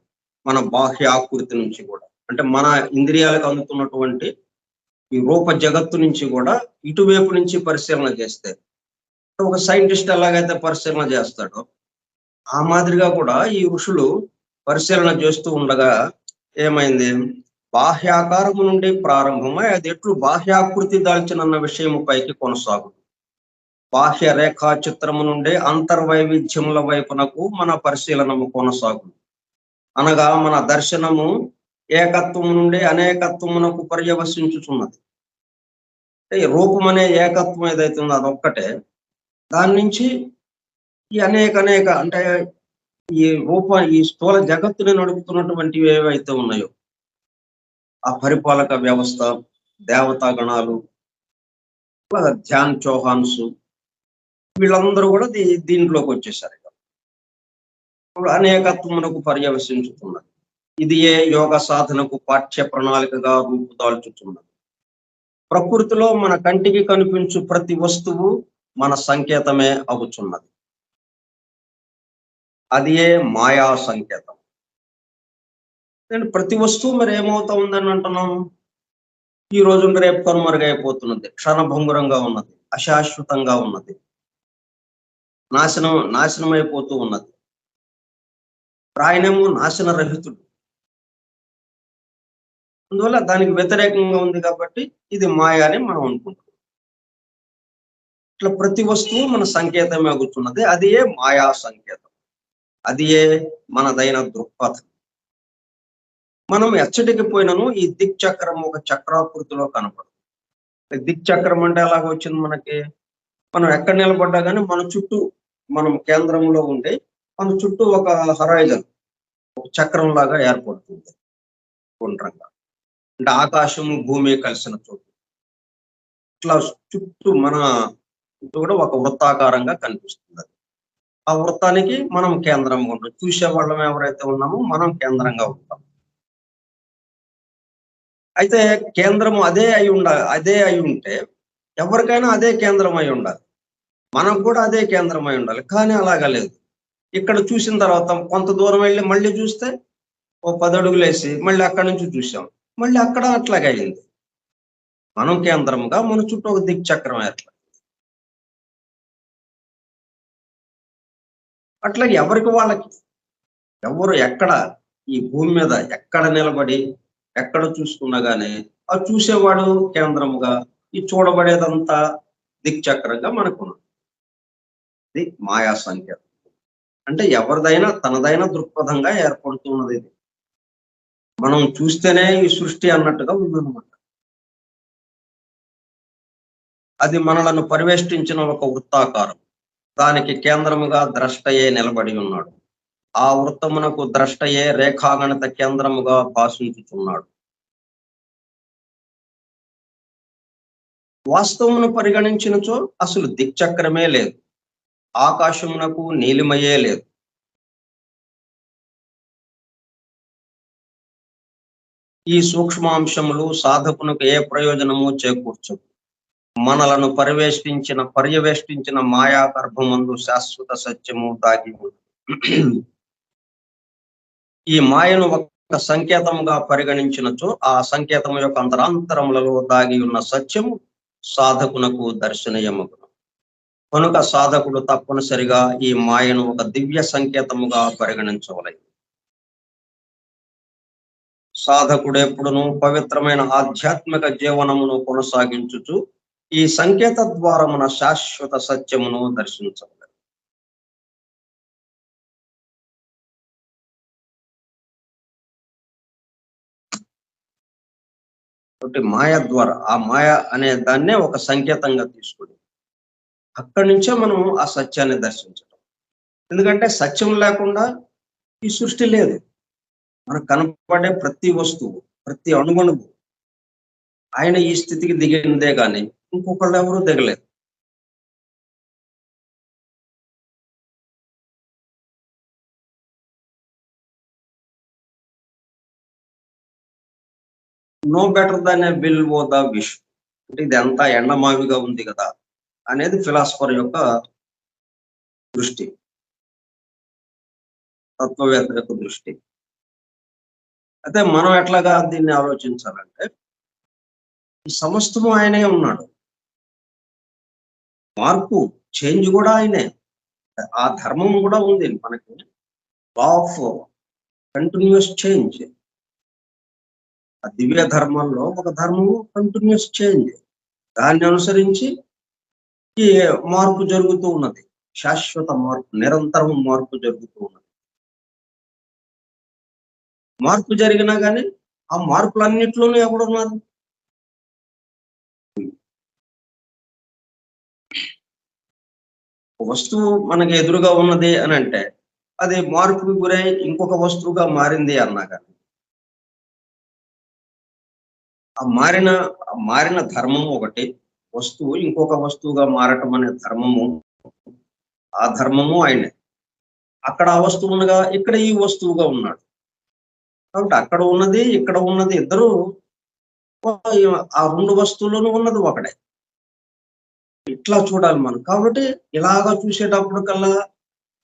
Speaker 1: మన బాహ్య ఆకృతి నుంచి కూడా, అంటే మన ఇంద్రియాలకు అందుతున్నటువంటి ఈ రూప జగత్తు నుంచి కూడా ఇటువైపు నుంచి పరిశీలన చేస్తే, ఒక సైంటిస్ట్ ఎలాగైతే పరిశీలన చేస్తాడో ఆ మాదిరిగా కూడా ఈ ఋషులు పరిశీలన చేస్తూ ఉండగా ఏమైంది? బాహ్యాకారము నుండి ప్రారంభమై అది ఎట్లు బాహ్యాకృతి దాల్చినన్న విషయము పైకి కొనసాగు. బాహ్య రేఖా చిత్రము నుండి అంతర్వైవిధ్యముల వైపునకు మన పరిశీలనము కొనసాగు. అనగా మన దర్శనము ఏకత్వము నుండి అనేకత్వమునకు పర్యవసించుచున్నది. ఈ రూపం అనే ఏకత్వం ఏదైతే ఉందో అదొక్కటే. దాని నుంచి ఈ అనేక అంటే ఈ స్థూల జగత్తుని నడుపుతున్నటువంటివి ఏవైతే ఉన్నాయో ఆ పరిపాలక వ్యవస్థ, దేవతా గణాలు, ధ్యాన్ చౌహాన్స్, వీళ్ళందరూ కూడా దీంట్లోకి వచ్చేసారు. ఇప్పుడు అనేకత్వమునకు పర్యవసించుతున్నది. ఇది ఏ యోగ సాధనకు పాఠ్య ప్రణాళికగా రూపుదాల్చుతున్నది. ప్రకృతిలో మన కంటికి కనిపించు ప్రతి వస్తువు మన సంకేతమే అవుతున్నది. అది ఏ మాయా సంకేతం. ప్రతి వస్తువు మరి ఏమవుతా ఉందని అంటున్నాం? ఈ రోజు రేపు కనుమరుగైపోతున్నది, క్షణభంగురంగా ఉన్నది. అశాశ్వతంగా ఉన్నది, నాశనమైపోతూ ఉన్నది. ఆయనేమో నాశన రహితుడు. అందువల్ల దానికి వ్యతిరేకంగా ఉంది కాబట్టి ఇది మాయ అని మనం అనుకుంటాం. ఇట్లా ప్రతి వస్తువు మన సంకేతమే కూర్చున్నది. అది ఏ మాయా సంకేతం, అది ఏ మనదైన దృక్పథం. మనం ఎచ్చటికి పోయినను ఈ దిక్ చక్రం ఒక చక్రాకృతిలో కనపడుతుంది. దిక్ చక్రం అంటే ఎలాగ వచ్చింది మనకి? మనం ఎక్కడ నిలబడ్డా కానీ మన చుట్టూ, మనం కేంద్రంలో ఉండి మన చుట్టూ ఒక హరైజన్, ఒక చక్రం లాగా ఏర్పడుతుంది గుండ్రంగా. అంటే ఆకాశము భూమి కలిసిన చోటు ఇట్లా చుట్టూ మన చుట్టూ కూడా ఒక వృత్తాకారంగా కనిపిస్తుంది. ఆ వృత్తానికి మనం కేంద్రంగా ఉంటాం. చూసే వాళ్ళం ఎవరైతే ఉన్నామో మనం కేంద్రంగా ఉంటాం. అయితే కేంద్రము అదే అయి ఉంటే ఎవరికైనా అదే కేంద్రం అయి ఉండాలి, మనకు కూడా అదే కేంద్రం అయి ఉండాలి. కానీ అలాగా లేదు. ఇక్కడ చూసిన తర్వాత కొంత దూరం వెళ్ళి మళ్ళీ చూస్తే ఓ 10 అడుగులు వేసి మళ్ళీ అక్కడి నుంచి చూసాం, మళ్ళీ అక్కడ అట్లాగే అయింది. మనం కేంద్రంగా మన చుట్టూ ఒక దిక్ చక్రం ఏర్పడింది. అట్లా ఎవరికి వాళ్ళకి, ఎవరు ఎక్కడ ఈ భూమి మీద ఎక్కడ నిలబడి ఎక్కడ చూసుకున్నా గానీ ఆ చూసేవాడు కేంద్రముగా, ఈ చూడబడేదంతా దిక్చక్రంగా మనకున్నది. ఇది మాయా సంకేతం. అంటే ఎవరిదైనా తనదైన దృక్పథంగా ఏర్పడుతున్నది. ఇది మనం చూస్తేనే ఈ సృష్టి అన్నట్టుగా ఉందన్నమాట. అది మనలను పరివేష్టించిన ఒక వృత్తాకారం. దానికి కేంద్రముగా ద్రష్టయే నిలబడి ఉన్నాడు. ఆ వృత్తమునకు ద్రష్టయే రేఖాగణిత కేంద్రముగా భాషించుచున్నాడు. వాస్తవమును పరిగణించినచో అసలు దిక్చక్రమే లేదు, ఆకాశమునకు నీలిమయే లేదు. ఈ సూక్ష్మాంశములు సాధకునకు ఏ ప్రయోజనము చేకూర్చవు. మనలను పర్యవేష్టించిన మాయా గర్భమందు శాశ్వత సత్యము దాగి ఉంది. ఈ మాయను ఒక సంకేతముగా పరిగణించినచో ఆ సంకేతము యొక్క అంతరాంతరములలో దాగి ఉన్న సత్యము సాధకునకు దర్శనీయమగును. కనుక సాధకుడు తప్పనిసరిగా ఈ మాయను ఒక దివ్య సంకేతముగా పరిగణించవలెను. సాధకుడు ఎప్పుడును పవిత్రమైన ఆధ్యాత్మిక జీవనమును కొనసాగించుచు ఈ సంకేత ద్వారమున శాశ్వత సత్యమును దర్శించవలెను. కాబట్టి మాయ ద్వారా, ఆ మాయ అనే దాన్నే ఒక సంకేతంగా తీసుకుని అక్కడి నుంచే మనం ఆ సత్యాన్ని దర్శించడం. ఎందుకంటే సత్యం లేకుండా ఈ సృష్టి లేదు. మనకు కనపడే ప్రతి వస్తువు, ప్రతి అణువణువు ఆయన ఈ స్థితికి దిగిందే కానీ ఇంకొకళ్ళు ఎవరూ దిగలేదు. No better than a will o' the wisp. అంటే ఇది అంతా ఎండమావిగా ఉంది కదా అనేది ఫిలాసఫర్ యొక్క దృష్టి, తత్వవేత్త యొక్క దృష్టి. అయితే మనం ఎట్లాగా దీన్ని ఆలోచించాలంటే ఈ సమస్తము ఆయనే ఉన్నాడు. మార్పు, చేంజ్ కూడా ఆయనే. ఆ ధర్మం కూడా ఉంది మనకి, లా ఆఫ్ కంటిన్యూస్ చేంజ్. ఆ దివ్య ధర్మంలో ఒక ధర్మము కంటిన్యూస్ చేంజ్. దాన్ని అనుసరించి ఈ మార్పు జరుగుతూ ఉన్నది. శాశ్వత మార్పు, నిరంతరం మార్పు జరుగుతూ ఉన్నది. మార్పు జరిగినా కానీ ఆ మార్పులన్నిట్లోనూ ఎవడున్నారు? వస్తువు మనకి ఎదురుగా ఉన్నది అని అంటే అది మార్పుకు గురై ఇంకొక వస్తువుగా మారింది అన్నా కానీ ఆ మారిన ధర్మము ఒకటి, వస్తువు ఇంకొక వస్తువుగా మారటం అనే ధర్మము, ఆ ధర్మము ఆయనే. అక్కడ ఆ వస్తువుగా ఇక్కడ ఈ వస్తువుగా ఉన్నాడు. కాబట్టి అక్కడ ఉన్నది ఇక్కడ ఉన్నది ఇద్దరు ఆ రెండు వస్తువులను ఉన్నది ఒకడే. ఇట్లా చూడాలి మనం. కాబట్టి ఇలాగా చూసేటప్పుడు కల్లా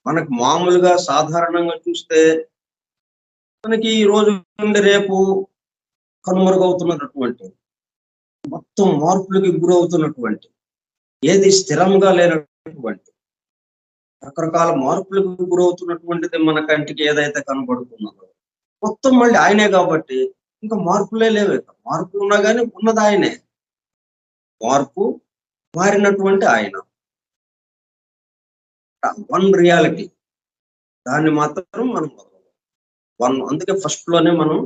Speaker 1: మనకు మామూలుగా సాధారణంగా చూస్తే మనకి ఈ రోజు నుండి రేపు కనుమరుగవుతున్నటువంటి, మొత్తం మార్పులకి గురవుతున్నటువంటి ఏది స్థిరంగా లేనటువంటి రకరకాల మార్పులకు గురవుతున్నటువంటిది మన కంటికి ఏదైతే కనబడుతున్నదో మొత్తం మళ్ళీ ఆయనే కాబట్టి ఇంకా మార్పులే లేవు. మార్పులు ఉన్నా కానీ ఉన్నది ఆయనే. మార్పు మారినటువంటి ఆయన వన్ రియాలిటీ. దాన్ని మాత్రం మనం అందుకే ఫస్ట్ లోనే మనం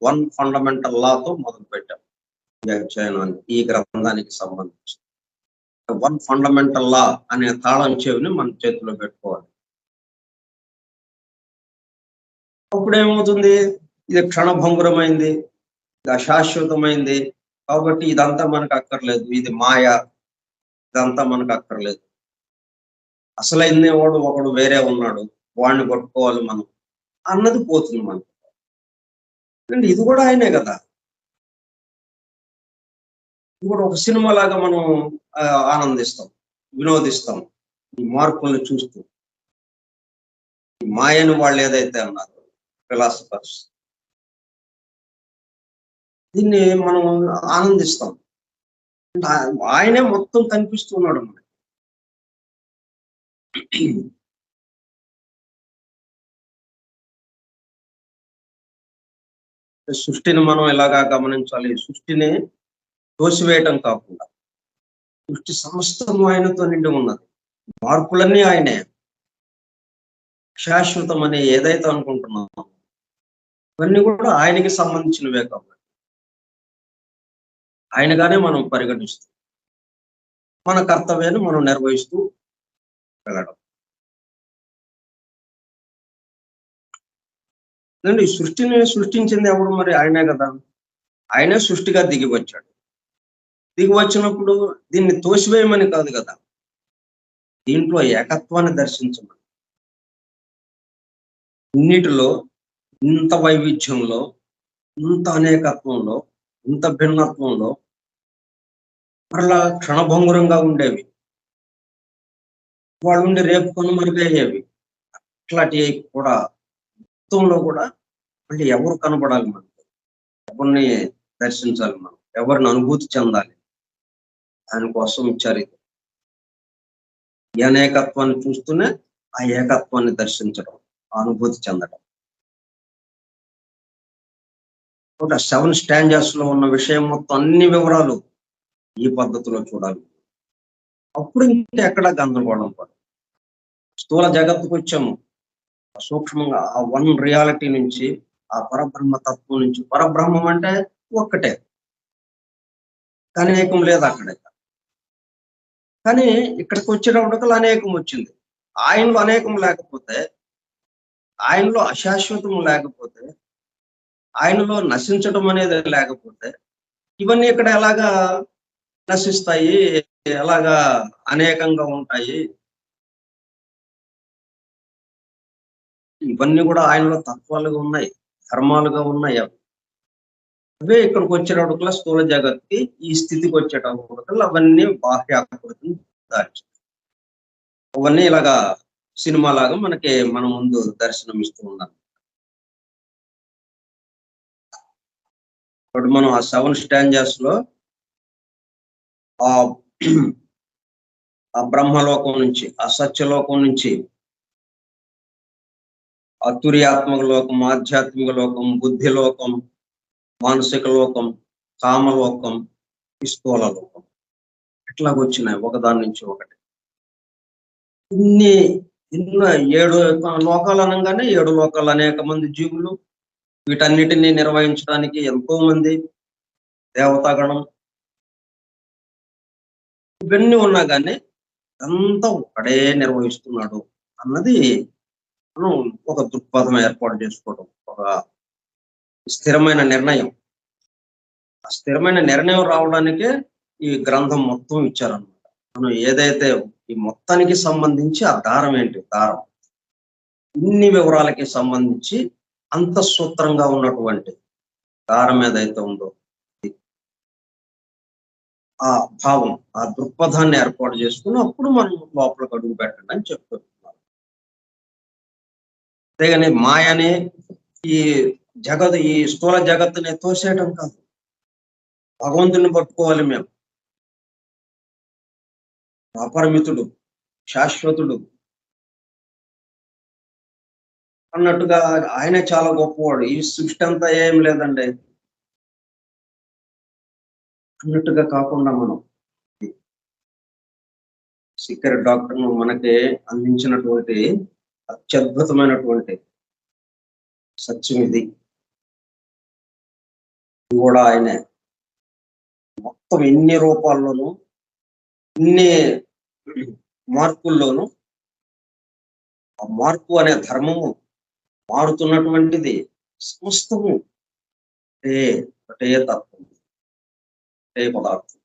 Speaker 1: వన్ ఫండమెంటల్ లాతో మొదలు పెట్టాం ఈ అధ్యయనాన్ని, ఈ గ్రంథానికి సంబంధించి. వన్ ఫండమెంటల్ లా అనే తాళం చెవిని మన చేతిలో పెట్టుకోవాలి. అప్పుడు ఏమవుతుంది? ఇది క్షణభంగురమైంది, ఇది అశాశ్వతమైంది, కాబట్టి ఇదంతా మనకు అక్కర్లేదు, ఇది మాయ, ఇదంతా మనకు అక్కర్లేదు. అసలైంది ఒకడు వేరే ఉన్నాడు, వాడిని పట్టుకోవాలి మనం అన్నది పోతుంది మనకు. ఇది కూడా ఆయనే కదా. ఇది కూడా ఒక సినిమా లాగా మనం ఆనందిస్తాం, వినోదిస్తాం ఈ మార్పులను చూస్తూ. మాయను వాళ్ళు ఏదైతే అన్నారు ఫిలాసఫర్స్, దీన్ని మనం ఆనందిస్తాం. ఆయనే మొత్తం కనిపిస్తున్నాడు మనకి. సృష్టిని మనం ఎలాగా గమనించాలి? సృష్టిని తోసివేయటం కాకుండా సృష్టి సమస్తము ఆయనతో నిండి ఉన్నది. మార్పులన్నీ ఆయనే. శాశ్వతం అని ఏదైతే అనుకుంటున్నామో ఇవన్నీ కూడా ఆయనకి సంబంధించినవే కాబట్టి ఆయనగానే మనం పరిగణిస్తూ మన కర్తవ్యాన్ని మనం నిర్వహిస్తూ వెళ్ళడం. ఈ సృష్టిని సృష్టించింది ఎవరు? మరి ఆయనే కదా. ఆయనే సృష్టిగా దిగి వచ్చాడు. దిగి వచ్చినప్పుడు దీన్ని తోసివేయమని కాదు కదా, దీంట్లో ఏకత్వాన్ని దర్శించమని. ఇన్నిటిలో, ఇంత వైవిధ్యంలో, ఇంత అనేకత్వంలో, ఇంత భిన్నత్వంలో మరలా క్షణభంగురంగా ఉండేవి, వాళ్ళు ఉండి రేపు కనుమరుగయ్యేవి. అట్లాంటి కూడా మొత్తంలో కూడా మళ్ళీ ఎవరు కనబడాలి మనకు, ఎవరిని దర్శించాలి మనం, ఎవరిని అనుభూతి చెందాలి, దానికోసం ఇచ్చారు ఇది. ఈ అనేకత్వాన్ని చూస్తూనే ఆ ఏకత్వాన్ని దర్శించడం, అనుభూతి చెందడం. 7 స్టాంజర్స్ లో ఉన్న విషయం మొత్తం అన్ని వివరాలు ఈ పద్ధతిలో చూడాలి. అప్పుడు ఇంకెక్కడ గందరగోళం పడదు. స్థూల జగత్తుకు వచ్చాము, సూక్ష్మంగా ఆ వన్ రియాలిటీ నుంచి, ఆ పరబ్రహ్మ తత్వం నుంచి. పరబ్రహ్మం అంటే ఒక్కటే, అనేకం లేదు అక్కడ. కానీ ఇక్కడికి వచ్చేటప్పటికల్లా అనేకం వచ్చింది. ఆయనలో అనేకం లేకపోతే, ఆయనలో అశాశ్వతం లేకపోతే, ఆయనలో నశించడం అనేది లేకపోతే ఇవన్నీ ఇక్కడ ఎలాగా నశిస్తాయి, ఎలాగా అనేకంగా ఉంటాయి? ఇవన్నీ కూడా ఆయనలో తత్వాలుగా ఉన్నాయి, ధర్మాలుగా ఉన్నాయి. అవే ఇక్కడికి వచ్చేటప్పటికల్లా స్థూల జగత్కి ఈ స్థితికి వచ్చేటప్పటికల్లా అవన్నీ బాహ్యాకృతిని దాచి, అవన్నీ ఇలాగా సినిమా లాగా మనకి మన ముందు దర్శనం ఇస్తూ ఉన్నాం. ఇప్పుడు మనం ఆ 7 స్టాంజర్స్ లో ఆ బ్రహ్మలోకం నుంచి, ఆ సత్యలోకం నుంచి, ఆ తుర్యాత్మక లోకం, ఆధ్యాత్మిక లోకం, బుద్ధి లోకం, మానసిక లోకం, కామలోకం, స్థూల లోకం, ఇట్లాగ వచ్చినాయి ఒకదాని నుంచి ఒకటి. ఎన్నో 7 లోకాలు అనగానే 7 లోకాలు, అనేక మంది జీవులు, వీటన్నిటిని నిర్వహించడానికి ఎంతో మంది దేవతాగణం, ఇవన్నీ ఉన్నా కానీ అంతా ఒక్కడే నిర్వహిస్తున్నాడు అన్నది మనం ఒక దృక్పథం ఏర్పాటు చేసుకోవడం, ఒక స్థిరమైన నిర్ణయం. ఆ స్థిరమైన నిర్ణయం రావడానికే ఈ గ్రంథం మొత్తం ఇచ్చారన్నమాట. మనం ఏదైతే ఈ మొత్తానికి సంబంధించి ఆ దారం ఏంటి, దారం ఇన్ని వివరాలకి సంబంధించి అంతఃసూత్రంగా ఉన్నటువంటి దారం ఏదైతే ఉందో ఆ భావం, ఆ దృక్పథాన్ని ఏర్పాటు చేసుకుని అప్పుడు మనం లోపలికి అడుగు పెట్టండి అని చెప్తున్నారు. అంతేగాని మాయని, ఈ ఈ స్థూల జగత్తుని తోసేయడం కాదు, భగవంతుని పట్టుకోవాలి మేము. అపరిమితుడు, శాశ్వతుడు అన్నట్టుగా ఆయనే చాలా గొప్పవాడు. ఈ సృష్టి అంతా ఏం లేదండి అన్నట్టుగా కాకుండా మనం సీక్రెట్ డాక్టర్ మనకి అందించినటువంటి అత్యద్భుతమైనటువంటి సత్యం ఇది కూడా ఆయనే మొత్తం ఎన్ని రూపాల్లోనూ ఇన్ని మార్పుల్లోనూ ఆ మార్పు అనే ధర్మము మారుతున్నటువంటిది సమస్తము ఒకటే తత్వం, ఒకటే పదార్థం.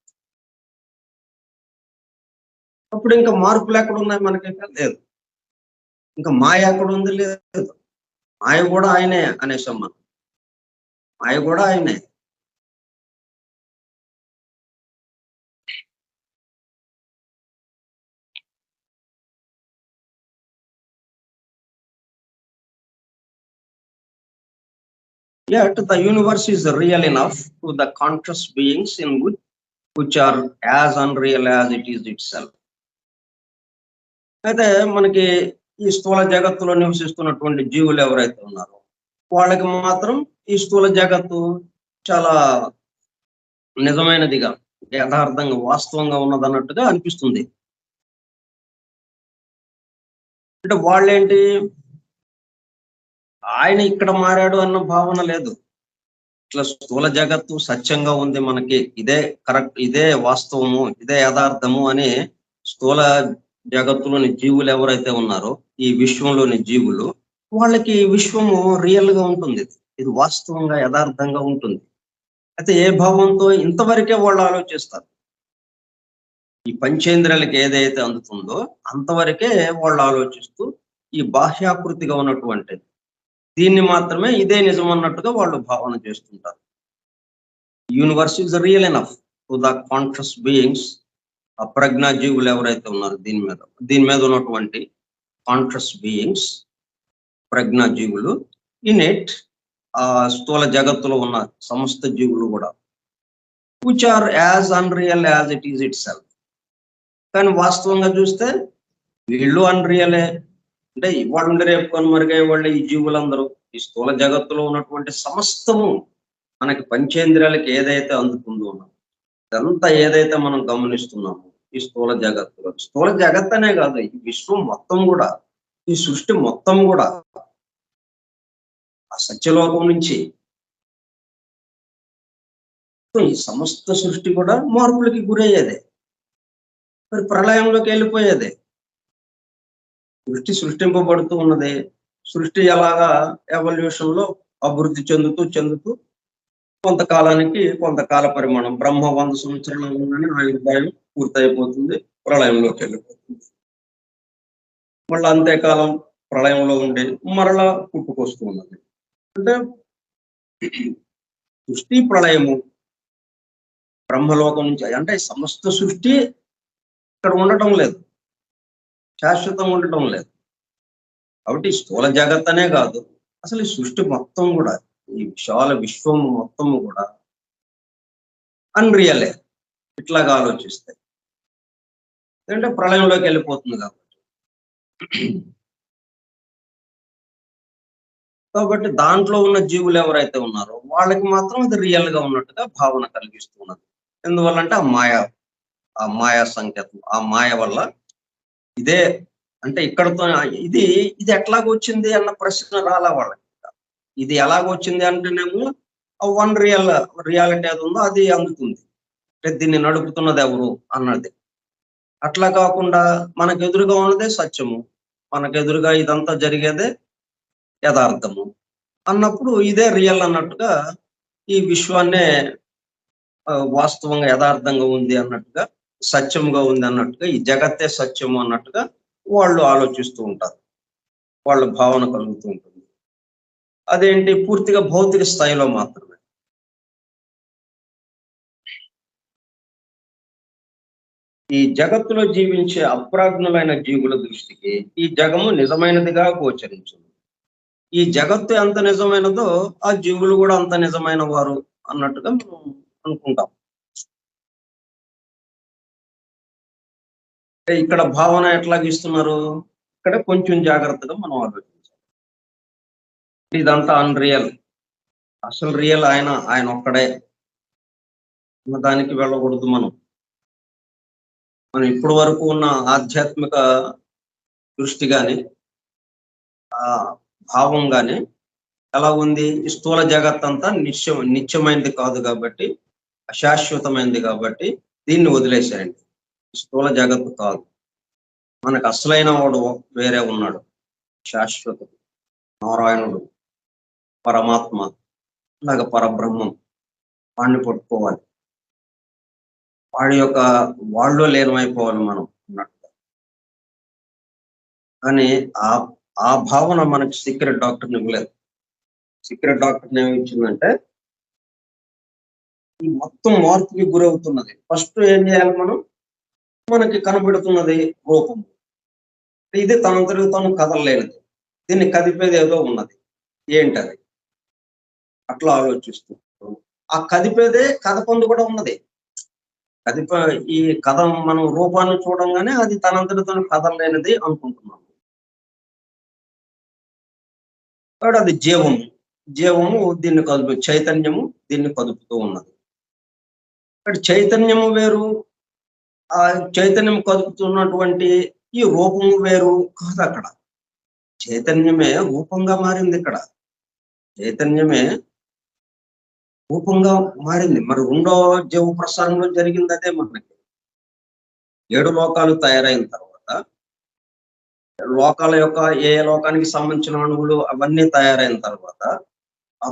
Speaker 1: అప్పుడు ఇంకా మార్పులు ఎక్కడ ఉన్నాయి మనకైతే లేదు. ఇంకా మాయ ఎక్కడ ఉంది లేదు. మాయ కూడా ఆయనే అనేసాం మనం. మాయ కూడా ఆయనే. Yet the universe is real enough to the conscious beings in which are as unreal as it is itself. అయితే మనకి ఈ స్థూల జగత్తులో నివసిస్తున్నటువంటి జీవులు ఎవరైతే ఉన్నారో వాళ్ళకి మాత్రం ఈ స్థూల జగత్తు చాలా నిజమైనదిగా, యథార్థంగా, వాస్తవంగా ఉన్నదన్నట్టుగా అనిపిస్తుంది. అంటే వాళ్ళేంటి, ఆయన ఇక్కడ మారాడు అన్న భావన లేదు. ఇట్లా స్థూల జగత్తు సత్యంగా ఉంది, మనకి ఇదే కరెక్ట్, ఇదే వాస్తవము, ఇదే యథార్థము అని స్థూల జగత్తులోని జీవులు ఎవరైతే ఉన్నారో, ఈ విశ్వంలోని జీవులు, వాళ్ళకి విశ్వము రియల్ గా ఉంటుంది, ఇది వాస్తవంగా యథార్థంగా ఉంటుంది. అయితే ఏ భావంతో ఇంతవరకే వాళ్ళు ఆలోచిస్తారు. ఈ పంచేంద్రియాలకి ఏదైతే అందుతుందో అంతవరకే వాళ్ళు ఆలోచిస్తూ ఈ బాహ్యాకృతిగా ఉన్నటువంటి దీన్ని మాత్రమే ఇదే నిజం అన్నట్టుగా వాళ్ళు భావన చేస్తుంటారు. Universe is real enough to the conscious beings, ఆ ప్రజ్ఞా జీవులు ఎవరైతే ఉన్నారో దీని మీద ఉన్నటువంటి కాన్షియస్ బీయింగ్స్, ప్రజ్ఞా జీవులు, ఇన్ ఇట్ ఆ స్థూల జగత్తులో ఉన్న సమస్త జీవులు కూడా which are as unreal as it is itself. కానీ వాస్తవంగా చూస్తే వీళ్ళు అన్రియలే. అంటే ఇవాళ ఉండి రేపు కనుమరుగే వాళ్ళు ఈ జీవులందరూ ఈ స్థూల జగత్తులో ఉన్నటువంటి సమస్తము మనకి పంచేంద్రియాలకి ఏదైతే అందుతుందో ఇదంతా ఏదైతే మనం గమనిస్తున్నామో ఈ స్థూల జగత్తులో, స్థూల జగత్ అనే కాదు, ఈ విశ్వం మొత్తం కూడా, ఈ సృష్టి మొత్తం కూడా ఆ సత్యలోకం నుంచి ఈ సమస్త సృష్టి కూడా మార్పులకి గురయ్యేదే, మరి ప్రళయంలోకి వెళ్ళిపోయేదే. సృష్టి సృష్టింపబడుతూ ఉన్నది. సృష్టి ఎలాగా ఎవల్యూషన్ లో అభివృద్ధి చెందుతూ కొంతకాలానికి కొంతకాల పరిమాణం, బ్రహ్మ 100 సంవత్సరాలు ఉందని ఆయుర్దాయం పూర్తయిపోతుంది, ప్రళయంలోకి వెళ్ళిపోతుంది. మళ్ళీ అంతేకాలం ప్రళయంలో ఉండి మరలా పుట్టుకొస్తూ ఉన్నది. అంటే సృష్టి ప్రళయము బ్రహ్మలోకం నుంచి, అంటే సమస్త సృష్టి ఇక్కడ ఉండటం లేదు, శాశ్వతంగా ఉండటం లేదు. కాబట్టి స్థూల జగత్ అనే కాదు, అసలు ఈ సృష్టి మొత్తం కూడా, ఈ విశాల విశ్వం మొత్తము కూడా అన్రియలే ఇట్లాగా ఆలోచిస్తే. ఎందుకంటే ప్రళయంలోకి వెళ్ళిపోతుంది కాబట్టి దాంట్లో ఉన్న జీవులు ఎవరైతే ఉన్నారో వాళ్ళకి మాత్రం అది రియల్ గా ఉన్నట్టుగా భావన కలిగిస్తున్నది. ఎందువల్లంటే ఆ మాయా సంకేతం, ఆ మాయ వల్ల ఇదే, అంటే ఇక్కడతో ఇది ఎట్లాగొచ్చింది అన్న ప్రశ్న రాలా వాళ్ళకి. ఇది ఎలాగొచ్చింది అంటేనేమో వన్ రియాలిటీ అది ఉందో అది అందుతుంది, అంటే దీన్ని నడుపుతున్నది ఎవరు అన్నది. అట్లా కాకుండా మనకు ఎదురుగా ఉన్నదే సత్యము, మనకు ఎదురుగా ఇదంతా జరిగేదే యథార్థము అన్నప్పుడు ఇదే రియల్ అన్నట్టుగా, ఈ విశ్వాన్నే వాస్తవంగా యథార్థంగా ఉంది అన్నట్టుగా, సత్యముగా ఉంది అన్నట్టుగా, ఈ జగత్తే సత్యము అన్నట్టుగా వాళ్ళు ఆలోచిస్తూ ఉంటారు, వాళ్ళ భావన కలుగుతూ ఉంటుంది. అదేంటి, పూర్తిగా భౌతిక స్థాయిలో మాత్రమే. ఈ జగత్తులో జీవించే అప్రాజ్ఞులైన జీవుల దృష్టికి ఈ జగము నిజమైనదిగా గోచరించింది. ఈ జగత్తు ఎంత నిజమైనదో ఆ జీవులు కూడా అంత నిజమైన వారు అన్నట్టుగా మనం అనుకుంటాం. ఇక్కడ భావన ఎట్లా గీస్తున్నారు? ఇక్కడ కొంచెం జాగ్రత్తగా మనం ఆలోచించాలి. ఇదంతా అన్‌రియల్. అసలు రియల్ ఆయన ఒక్కడే. అన్న దానికి వెళ్ళకూడదు మనం. మనం ఇప్పటి వరకు ఉన్న ఆధ్యాత్మిక దృష్టి గాని, భావం గాని ఎలా ఉంది? ఈ స్థూల జగత్తంతా నిత్యమైనది కాదు కాబట్టి, అశాశ్వతమైనది కాబట్టి దీన్ని వదిలేసేయండి. స్థూల జగత్తు కాదు. మనకు అసలైన వాడు వేరే ఉన్నాడు. శాశ్వతుడు, నారాయణుడు, పరమాత్మ, అలాగ పరబ్రహ్మం. వాడిని పట్టుకోవాలి. వాడి యొక్క వాళ్ళలో లీనమైపోవాలి మనం అన్నట్టుగా. కానీ ఆ భావన మనకి సీక్రెట్ డాక్టర్ని ఇవ్వలేదు. సీక్రెట్ డాక్టర్ని ఏమి ఇచ్చిందంటే, ఈ మొత్తం మార్పుకి గురవుతున్నది. ఫస్ట్ ఏం చేయాలి మనం? మనకి కనబడుతున్నది రూపం. ఇది తనంతటికి తాను కదలలేనిది. దీన్ని కదిపేది ఏదో ఉన్నది. ఏంటది? అట్లా ఆలోచిస్తూ ఆ కదిపేదే కదపందు కూడా ఉన్నది. ఈ కథ మనం రూపాన్ని చూడంగానే అది తనంతటి తాను కదలలేనిది అనుకుంటున్నాం. కాబట్టి అది జీవము. జీవము దీన్ని కదుపు, చైతన్యము దీన్ని కదుపుతూ ఉన్నది. ఇక్కడ చైతన్యము వేరు, ఆ చైతన్యం కదుపుతున్నటువంటి ఈ రూపము వేరు కాదు. అక్కడ చైతన్యమే రూపంగా మారింది. ఇక్కడ చైతన్యమే రూపంగా మారింది. మరి రెండో జీవ ప్రసారంలో జరిగింది అదే. మనకి 7 లోకాలు తయారైన తర్వాత, లోకాల యొక్క ఏ లోకానికి సంబంధించిన అణువులు అవన్నీ తయారైన తర్వాత, ఆ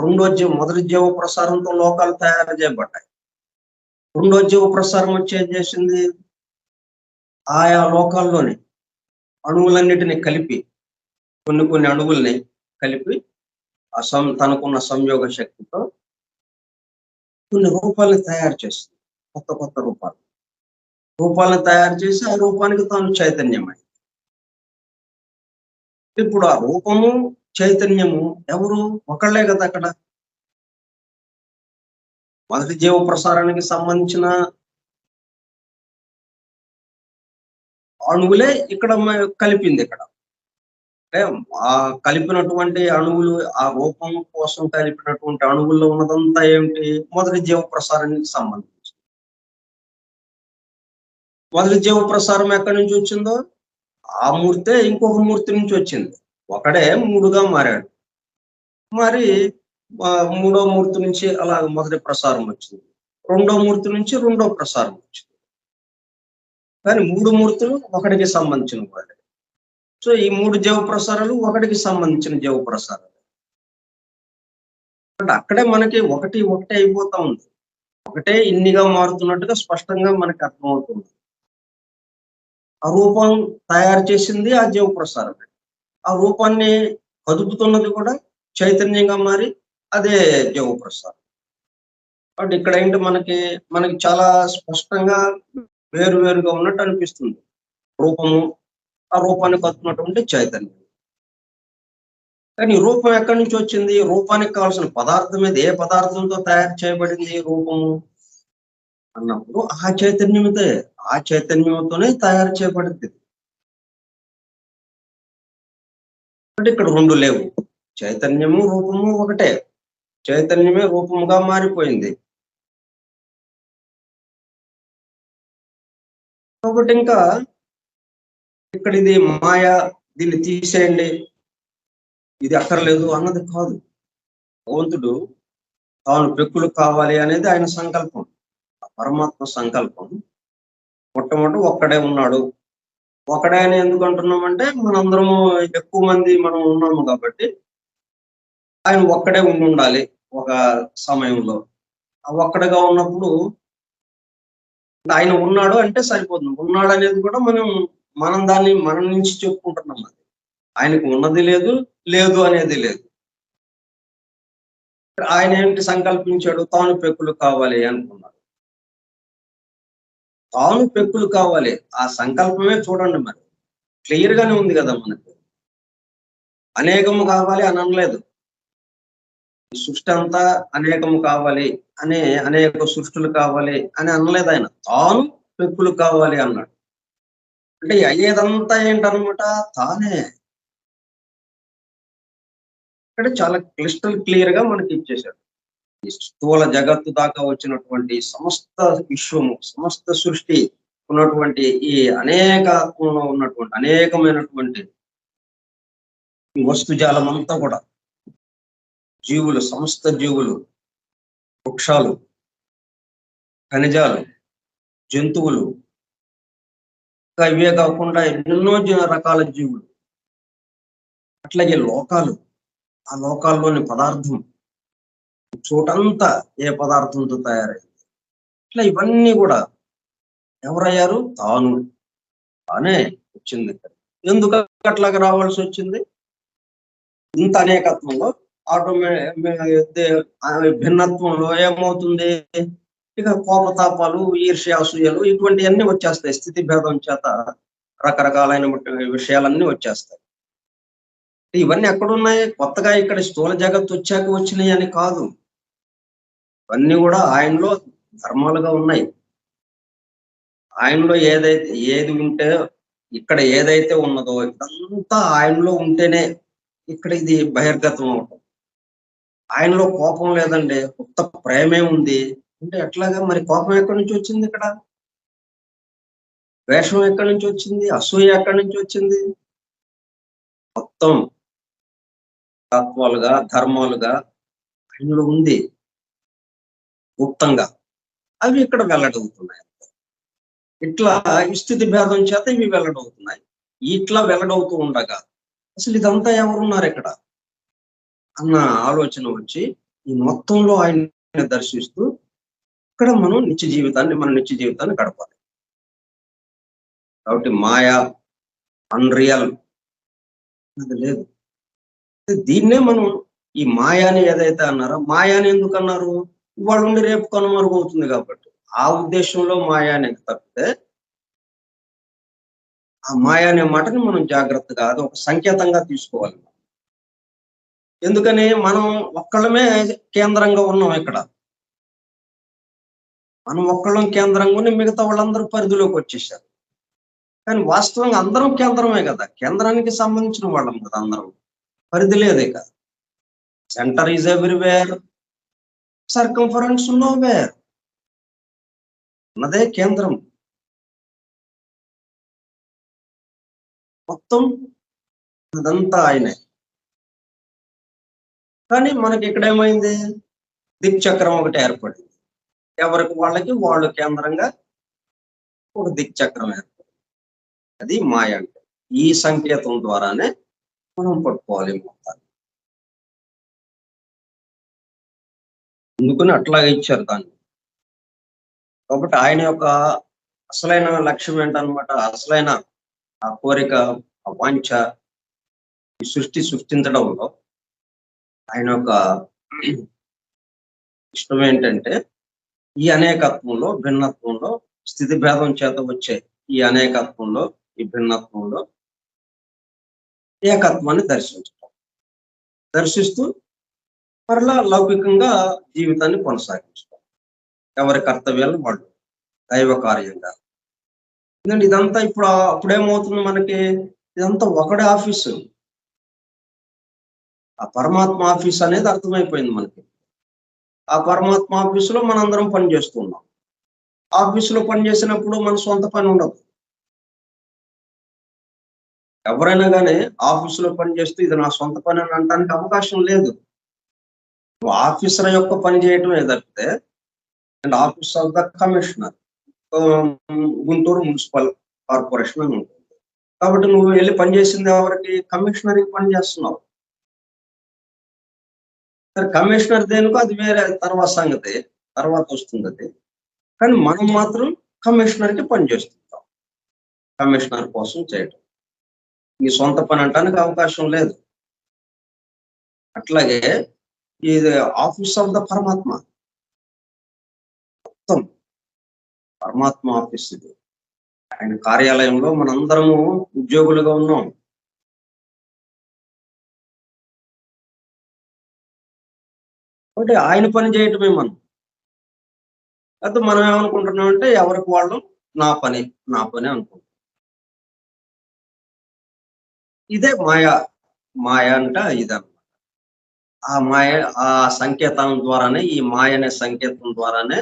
Speaker 1: మొదటి జీవ ప్రసారంతో లోకాలు తయారు చేయబడ్డాయి. రెండో జీవ ప్రసారం వచ్చి ఏం చేసింది? ఆయా లోకాల్లోని అణువులన్నిటిని కలిపి, కొన్ని అణువుల్ని కలిపి తనకున్న సంయోగ శక్తితో కొన్ని రూపాలను తయారు చేస్తుంది. కొత్త రూపాలను తయారు చేసి ఆ రూపానికి తాను చైతన్యమై. ఇప్పుడు ఆ రూపము చైతన్యము ఎవరు? ఒకళ్ళే కదా. అక్కడ మొదటి జీవ ప్రసారానికి సంబంధించిన అణువులే ఇక్కడ కలిపింది. ఇక్కడ అంటే ఆ కలిపినటువంటి అణువులు, ఆ రూపం కోసం కలిపినటువంటి అణువుల్లో ఉన్నదంతా ఏమిటి? మొదటి జీవ ప్రసారానికి సంబంధించి. మొదటి జీవ ప్రసారం ఎక్కడి నుంచి వచ్చిందో ఆ మూర్తే ఇంకొక మూర్తి నుంచి వచ్చింది. ఒకడే 3గా మారాడు. మరి మూడో మూర్తి నుంచి అలా మొదటి ప్రసారం వచ్చింది. రెండో మూర్తి నుంచి రెండో ప్రసారం వచ్చింది. కానీ 3 మూర్తులు ఒకటికి సంబంధించిన వాడే. సో ఈ 3 జీవ ప్రసారాలు ఒకటికి సంబంధించిన జీవ ప్రసారాలు. అక్కడే మనకి ఒకటే అయిపోతా ఉంది. ఒకటే ఇన్నిగా మారుతున్నట్టుగా స్పష్టంగా మనకి అర్థమవుతుంది. ఆ రూపం తయారు చేసింది ఆ జీవ ప్రసారమే. ఆ రూపాన్ని కదుపుతున్నది కూడా చైతన్యంగా మారి అదే జీవ ప్రసారం. కాబట్టి ఇక్కడ ఏంటి, మనకి చాలా స్పష్టంగా వేరుగా ఉన్నట్టు అనిపిస్తుంది. రూపము, ఆ రూపాన్ని కదుపుతున్నటువంటి చైతన్యం. కానీ రూపం ఎక్కడి నుంచి వచ్చింది? రూపానికి కావాల్సిన పదార్థం మీద ఏ పదార్థంతో తయారు చేయబడింది రూపము అన్నప్పుడు ఆ చైతన్యంతోనే తయారు చేయబడింది. అంటే ఇక్కడ 2 లేవు. చైతన్యము రూపము ఒకటే. చైతన్యమే రూపముగా మారిపోయింది. కాబట్టి ఇంకా ఇక్కడ ఇది మాయ, దీన్ని తీసేయండి, ఇది అక్కర్లేదు అన్నది కాదు. భగవంతుడు తాను పెక్కులు కావాలి అనేది ఆయన సంకల్పం. పరమాత్మ సంకల్పం. మొట్టమొదటి ఒక్కడే ఉన్నాడు. ఒకడే అని ఎందుకు అంటున్నామంటే, మనందరము ఎక్కువ మంది మనం ఉన్నాము కాబట్టి ఆయన ఒక్కడే ఉండాలి ఒక సమయంలో. ఆ ఒక్కడిగా ఉన్నప్పుడు ఆయన ఉన్నాడు అంటే సరిపోతుంది. ఉన్నాడు అనేది కూడా మనం దాన్ని మన నుంచి చెప్పుకుంటున్నాం. అది ఆయనకు ఉన్నది లేదు అనేది లేదు. ఆయన ఏంటి సంకల్పించాడు? తాను పెక్కులు కావాలి అనుకున్నాడు. తాను పెక్కులు కావాలి, ఆ సంకల్పమే చూడండి. మరి క్లియర్ గానే ఉంది కదా మనకి. అనేకము కావాలి అని అనలేదు. సృష్టి అంతా అనేకము కావాలి అనేక సృష్టులు కావాలి అని అనలేదు ఆయన. తాను పెక్కులు కావాలి అన్నాడు. అంటే అయ్యేదంతా ఏంటనమాట తానే. ఇక్కడ చాలా క్లియర్ గా మనకి ఇచ్చేశాడు. ఈ స్థూల జగత్తు దాకా వచ్చినటువంటి సమస్త విశ్వము, సమస్త సృష్టి ఉన్నటువంటి ఈ అనేకాత్మంలో ఉన్నటువంటి అనేకమైనటువంటి ఈ వస్తుజాలం అంతా కూడా జీవులు, సమస్త జీవులు, వృక్షాలు, ఖనిజాలు, జంతువులు, ఇంకా ఇవే కాకుండా ఎన్నెన్నో రకాల జీవులు, అట్లాగే లోకాలు, ఆ లోకాల్లోని పదార్థం, చోటంతా ఏ పదార్థంతో తయారైంది, ఇట్లా ఇవన్నీ కూడా ఎవరయ్యారు? తాను, తానే వచ్చింది. ఎందుకు అట్లాగా రావాల్సి వచ్చింది? ఇంత అనేకత్వంలో భిన్నత్వంలో ఏమవుతుంది? ఇక కోపతాపాలు, ఈర్ష్య, అసూయలు ఇటువంటివన్నీ వచ్చేస్తాయి. స్థితి భేదం చేత రకరకాలైన విషయాలన్నీ వచ్చేస్తాయి. ఇవన్నీ ఎక్కడున్నాయి? కొత్తగా ఇక్కడ స్థూల జగత్తు వచ్చాక వచ్చినాయి అని కాదు. ఇవన్నీ కూడా ఆయనలో ధర్మాలుగా ఉన్నాయి. ఆయనలో ఏది ఉంటే, ఇక్కడ ఏదైతే ఉన్నదో ఇదంతా ఆయనలో ఉంటేనే ఇక్కడ ఇది బహిర్గతం అవటం. ఆయనలో కోపం లేదండి, ఉత్త ప్రేమే ఉంది అంటే ఎట్లాగా? మరి కోపం ఎక్కడి నుంచి వచ్చింది? ఇక్కడ ద్వేషం ఎక్కడి నుంచి వచ్చింది? అసూయ ఎక్కడి నుంచి వచ్చింది? మొత్తం తత్వాలుగా, ధర్మాలుగా ఆయనలో ఉంది గుప్తంగా. అవి ఇక్కడ వెల్లడవుతున్నాయి. ఇట్లా ఈ స్థితి భేదం చేత ఇవి వెల్లడవుతున్నాయి. ఇట్లా వెల్లడవుతూ ఉండగా అసలు ఇదంతా ఎవరున్నారు ఇక్కడ అన్న ఆలోచన వచ్చి ఈ మొత్తంలో ఆయన దర్శిస్తూ ఇక్కడ మనం నిత్య జీవితాన్ని గడపాలి. కాబట్టి మాయా, అన్రియల్ అది లేదు. దీన్నే మనం ఈ మాయాని ఏదైతే అన్నారో, మాయాని ఎందుకు అన్నారు? ఇవాళ ఉండి రేపు కనుమరుగవుతుంది కాబట్టి ఆ ఉద్దేశంలో మాయాని తప్పితే, ఆ మాయ అనే మాటని మనం జాగ్రత్తగా అది ఒక సంకేతంగా తీసుకోవాలి. ఎందుకని మనం ఒక్కళ్ళమే కేంద్రంగా ఉన్నాం ఇక్కడ. మనం ఒక్కళ్ళం కేంద్రంగా ఉండి మిగతా వాళ్ళందరూ పరిధిలోకి వచ్చేసారు. కానీ వాస్తవంగా అందరం కేంద్రమే కదా, కేంద్రానికి సంబంధించిన వాళ్ళం కదా అందరం. పరిధి లేదే కదా. Centre is everywhere, circumference nowhere. ఉన్నదే కేంద్రం. మొత్తం అదంతా ఆయనే. కానీ మనకి ఇక్కడ ఏమైంది? దిక్చక్రం ఒకటి ఏర్పడింది. ఎవరికి వాళ్ళు కేంద్రంగా ఒక దిక్చక్రం ఏర్పడింది. అది మాయ అంటే. ఈ సంకేతం ద్వారానే మనం పట్టుకోవాలి మొత్తాన్ని. అందుకని అట్లాగే ఇచ్చారు దాన్ని. కాబట్టి ఆయన యొక్క అసలైన లక్ష్యం ఏంటనమాట? అసలైన ఆ కోరిక, ఆ వాంఛ, ఈ సృష్టించడంలో ఆయన యొక్క ఇష్టం ఏంటంటే ఈ అనేకత్వంలో, భిన్నత్వంలో, స్థితి భేదం చేత వచ్చే ఈ అనేకత్వంలో, ఈ భిన్నత్వంలో ఏకత్వాన్ని దర్శిస్తూ మరలా లౌకికంగా జీవితాన్ని కొనసాగించడం. ఎవరి కర్తవ్యాలు వాళ్ళు దైవ కార్యంగా. ఎందుకంటే ఇదంతా అప్పుడేమవుతుంది మనకి? ఇదంతా ఒకడే ఆఫీసు. ఆ పరమాత్మ ఆఫీస్ అనేది అర్థమైపోయింది మనకి. ఆ పరమాత్మ ఆఫీసులో మనందరం పని చేస్తున్నాం. ఆఫీసులో పని చేసినప్పుడు మన సొంత పని ఉండదు. ఎవరైనా కానీ ఆఫీసులో పని చేస్తూ ఇది నా సొంత పని అని అనడానికి అవకాశం లేదు. ఆఫీసర్ యొక్క పని చేయటమే తప్పితే, and office of the commissioner, Guntur municipal corporation అని ఉంటుంది. కాబట్టి నువ్వు వెళ్ళి పనిచేసింది ఎవరికి? కమిషనర్కి పని చేస్తున్నావు. కమిషనర్ దేనికో అది వేరే తర్వాత సంగతి, తర్వాత వస్తుంది అది. కానీ మనం మాత్రం కమిషనర్కి పని చేస్తుంటాం. కమిషనర్ కోసం చేయటం. నీ సొంత పని అంటానికి అవకాశం లేదు. అట్లాగే ఇది ఆఫీస్ ఆఫ్ ద పరమాత్మ. మొత్తం పరమాత్మ ఆఫీస్ ఇది. ఆయన కార్యాలయంలో మనందరము ఉద్యోగులుగా ఉన్నాం. కాబట్టి ఆయన పని చేయటమే మనం. అయితే మనం ఏమనుకుంటున్నాం అంటే ఎవరికి వాళ్ళు నా పని అనుకుంటున్నాం. ఇదే మాయ. మాయ అంట ఇదన్నమాట. ఆ మాయ, ఆ సంకేతం ద్వారానే, ఈ మాయ అనే సంకేతం ద్వారానే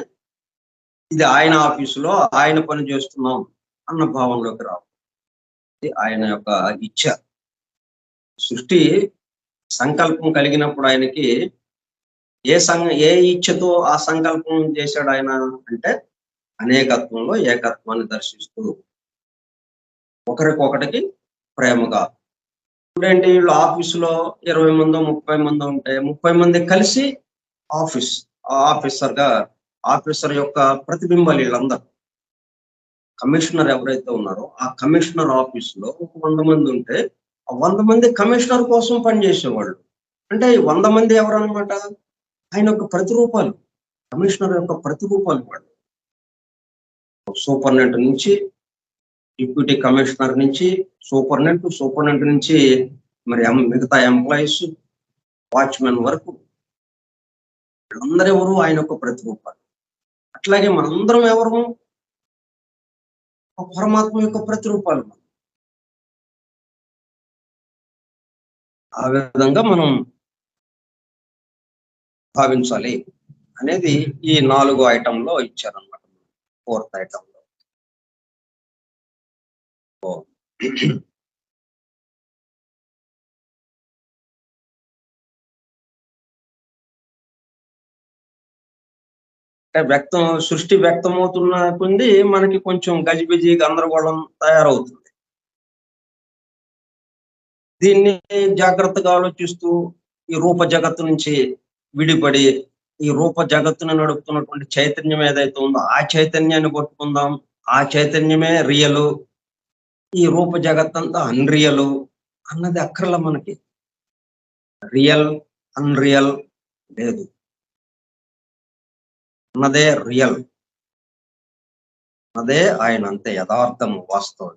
Speaker 1: ఇది ఆయన ఆఫీసులో ఆయన పని చేస్తున్నాం అన్న భావంలోకి రావు. ఇది ఆయన యొక్క ఇచ్ఛ. సృష్టి సంకల్పం కలిగినప్పుడు ఆయనకి ఏ ఇచ్ఛతో ఆ సంకల్పం చేశాడు ఆయన అంటే, అనేకత్వంలో ఏకత్వాన్ని దర్శిస్తూ ఒకరికొకటికి ప్రేమగా. ఇప్పుడేంటి, వీళ్ళు ఆఫీసులో 20 మందో 30 మందో ఉంటే 30 మంది కలిసి ఆఫీస్, ఆఫీసర్ యొక్క ప్రతిబింబాలు వీళ్ళందరూ. కమిషనర్ ఎవరైతే ఉన్నారో ఆ కమిషనర్ ఆఫీసులో ఒక 100 మంది ఉంటే ఆ 100 మంది కమిషనర్ కోసం పనిచేసేవాళ్ళు. అంటే ఈ 100 మంది ఎవరన్నమాట? ఆయన యొక్క ప్రతిరూపాలు, కమిషనర్ యొక్క ప్రతిరూపాలు వాళ్ళు. సూపరింటెండెంట్ నుంచి, డిప్యూటీ కమిషనర్ నుంచి సూపరింటెండెంట్ నుంచి మరి మిగతా ఎంప్లాయీస్, వాచ్మెన్ వరకు వీళ్ళందరూ ఎవరు? ఆయన యొక్క ప్రతిరూపాలు. అట్లాగే మనందరం ఎవరు? పరమాత్మ యొక్క ప్రతిరూపాలు. ఆ విధంగా మనం భావించాలి అనేది ఈ 4 ఐటంలో ఇచ్చారనమాట. 4th ఐటంలో. అంటే సృష్టి వ్యక్తమవుతున్న కొద్ది మనకి కొంచెం గజిబిజి గందరగోళం తయారవుతుంది. దీన్ని జాగ్రత్తగా ఆలోచిస్తూ ఈ రూప జగత్తు నుంచి విడిపడి ఈ రూప జగత్తును నడుపుతున్నటువంటి చైతన్యం ఏదైతే ఉందో ఆ చైతన్యాన్ని పట్టుకుందాం. ఆ చైతన్యమే రియలు, ఈ రూప జగత్తంతా అన్రియలు అన్నది అక్కర్లా మనకి. రియల్ అన్రియల్ లేదు, ఉన్నదే రియల్, ఉన్నదే ఆయన, అంతే యథార్థం, వాస్తవం.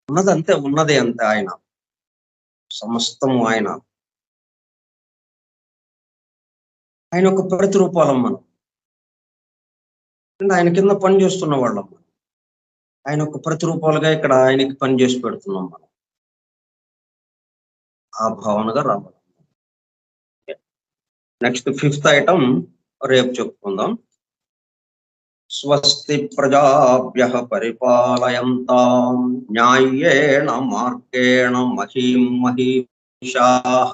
Speaker 1: ఉన్నదంతే, ఉన్నదే అంతే ఆయన, సమస్తము ఆయన. ఆయన ఒక ప్రతిరూపాలం మనం. ఆయన కింద పని చేస్తున్న వాళ్ళం. ఆయన ఒక ప్రతిరూపాలుగా ఇక్కడ ఆయనకి పని చేసి పెడుతున్నాం మనం. ఆ భావనగా రావాలి. నెక్స్ట్ 5th ఐటమ్ రేపు చెప్పుకుందాం. స్వస్తి ప్రజాభ్యః పరిపాలయంతాం న్యాయేణ మార్గేణ మహీం మహీషాః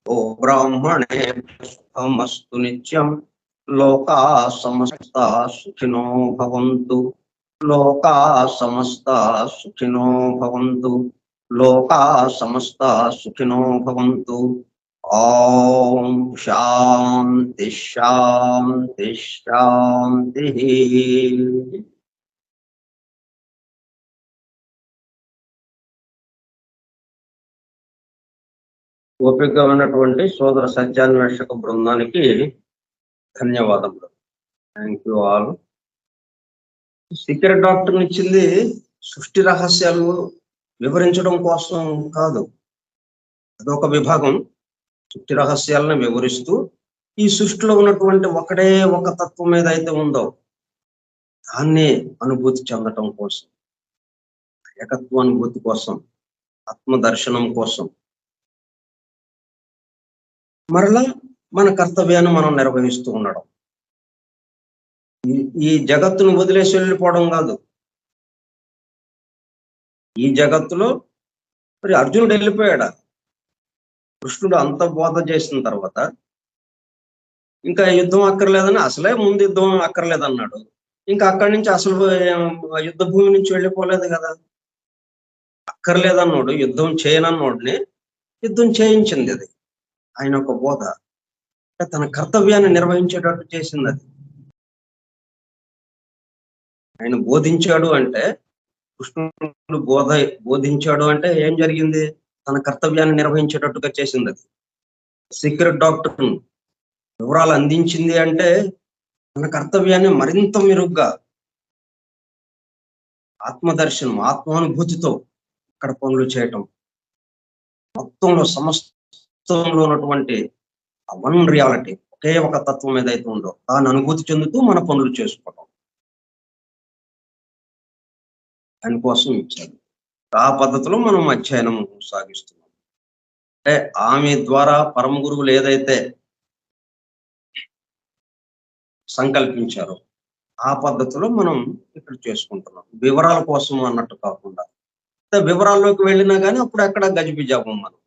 Speaker 1: గోబ్రాహ్మణేభ్యః శుభమస్తు నిత్యం. లోకాః సమస్తాః సుఖినో భవంతు. లోకాః సమస్తాః సుఖినో భవంతు. లోకాః సమస్తాః సుఖినో భవంతు. ఓం శాంతి శాంతి శాంతి. ఓపిక ఉన్నటువంటి సోదర సత్యాన్వేషక బృందానికి ధన్యవాదములు. Thank you all. సీక్రెట్ డాక్టర్ని ఇచ్చింది సృష్టి రహస్యాలు వివరించడం కోసం కాదు, అదొక విభాగం. సృష్టి రహస్యాలను వివరిస్తూ ఈ సృష్టిలో ఉన్నటువంటి ఒకటే ఒక తత్వం ఏదైతే ఉందో దాన్ని అనుభూతి చెందటం కోసం, ఏకత్వ అనుభూతి కోసం, ఆత్మ దర్శనం కోసం మరలా మన కర్తవ్యాన్ని మనం నిర్వహిస్తూ ఉండడం. ఈ జగత్తును వదిలేసి వెళ్ళిపోవడం కాదు. ఈ జగత్తులో మరి అర్జునుడు వెళ్ళిపోయాడా? కృష్ణుడు అంత బోధ చేసిన తర్వాత ఇంకా యుద్ధం అక్కర్లేదని, అసలే ముందు యుద్ధం అక్కర్లేదన్నాడు. ఇంకా అక్కడి నుంచి అసలు యుద్ధ భూమి నుంచి వెళ్ళిపోలేదు కదా. అక్కర్లేదన్నాడు, యుద్ధం చేయనన్నోడిని యుద్ధం చేయించింది అది. ఆయన ఒక బోధ తన కర్తవ్యాన్ని నిర్వహించేటట్టు చేసింది అది. ఆయన బోధించాడు అంటే, కృష్ణుడు బోధించాడు అంటే ఏం జరిగింది? తన కర్తవ్యాన్ని నిర్వహించేటట్టుగా చేసింది అది. సీక్రెట్ డాక్టర్ వివరాలు అందించింది అంటే తన కర్తవ్యాన్ని మరింత మెరుగ్గా ఆత్మదర్శనం, ఆత్మానుభూతితో ఇక్కడ పనులు చేయటం, మొత్తంలో సమస్తంలో ఉన్నటువంటి వన్ రియాలిటీ, ఒకే ఒక తత్వం ఏదైతే ఉందో దాన్ని అనుభూతి చెందుతూ మన పనులు చేసుకోవటం దానికోసం ఇచ్చారు. ఆ పద్ధతిలో మనం అధ్యయనం సాగిస్తున్నాం. అంటే ఆమె ద్వారా పరమ గురువులు ఏదైతే సంకల్పించారో ఆ పద్ధతిలో మనం ఇక్కడ చేసుకుంటున్నాం. వివరాల కోసం అన్నట్టు కాకుండా. వివరాల్లోకి వెళ్ళినా గానీ అప్పుడు అక్కడ గజిబిజాబం మనం.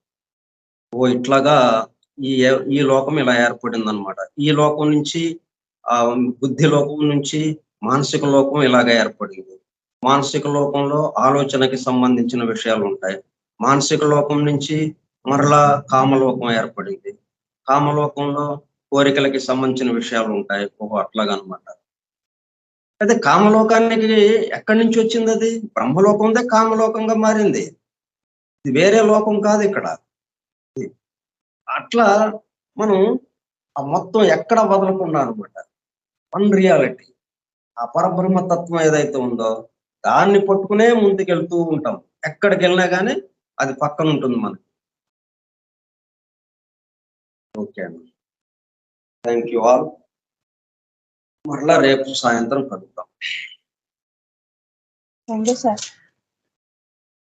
Speaker 1: ఇట్లాగా ఈ లోకం ఇలా ఏర్పడిందనమాట. ఈ లోకం నుంచి బుద్ధి లోకం నుంచి మానసిక లోకం ఇలాగ ఏర్పడింది. మానసిక లోకంలో ఆలోచనకి సంబంధించిన విషయాలుంటాయి. మానసిక లోకం నుంచి మరలా కామలోకం ఏర్పడింది. కామలోకంలో కోరికలకి సంబంధించిన విషయాలుంటాయి. అట్లాగనమాట. అయితే కామలోకానికి ఎక్కడి నుంచి వచ్చిందది? బ్రహ్మలోకందే కామలోకంగా మారింది. ఇది వేరే లోకం కాదిక్కడ. అట్లా మనం మొత్తం ఎక్కడ వదలకుండా అనమాట. One reality. ఆ పరబ్రహ్మ తత్వం ఏదైతే ఉందో దాన్ని పట్టుకునే ముందుకెళ్తూ ఉంటాం. ఎక్కడికెళ్ళినా గానీ అది పక్కన ఉంటుంది మనకి. ఓకే అండి. Thank you all. మరలా రేపు సాయంత్రం కలుద్దాం.
Speaker 2: Thank you sir.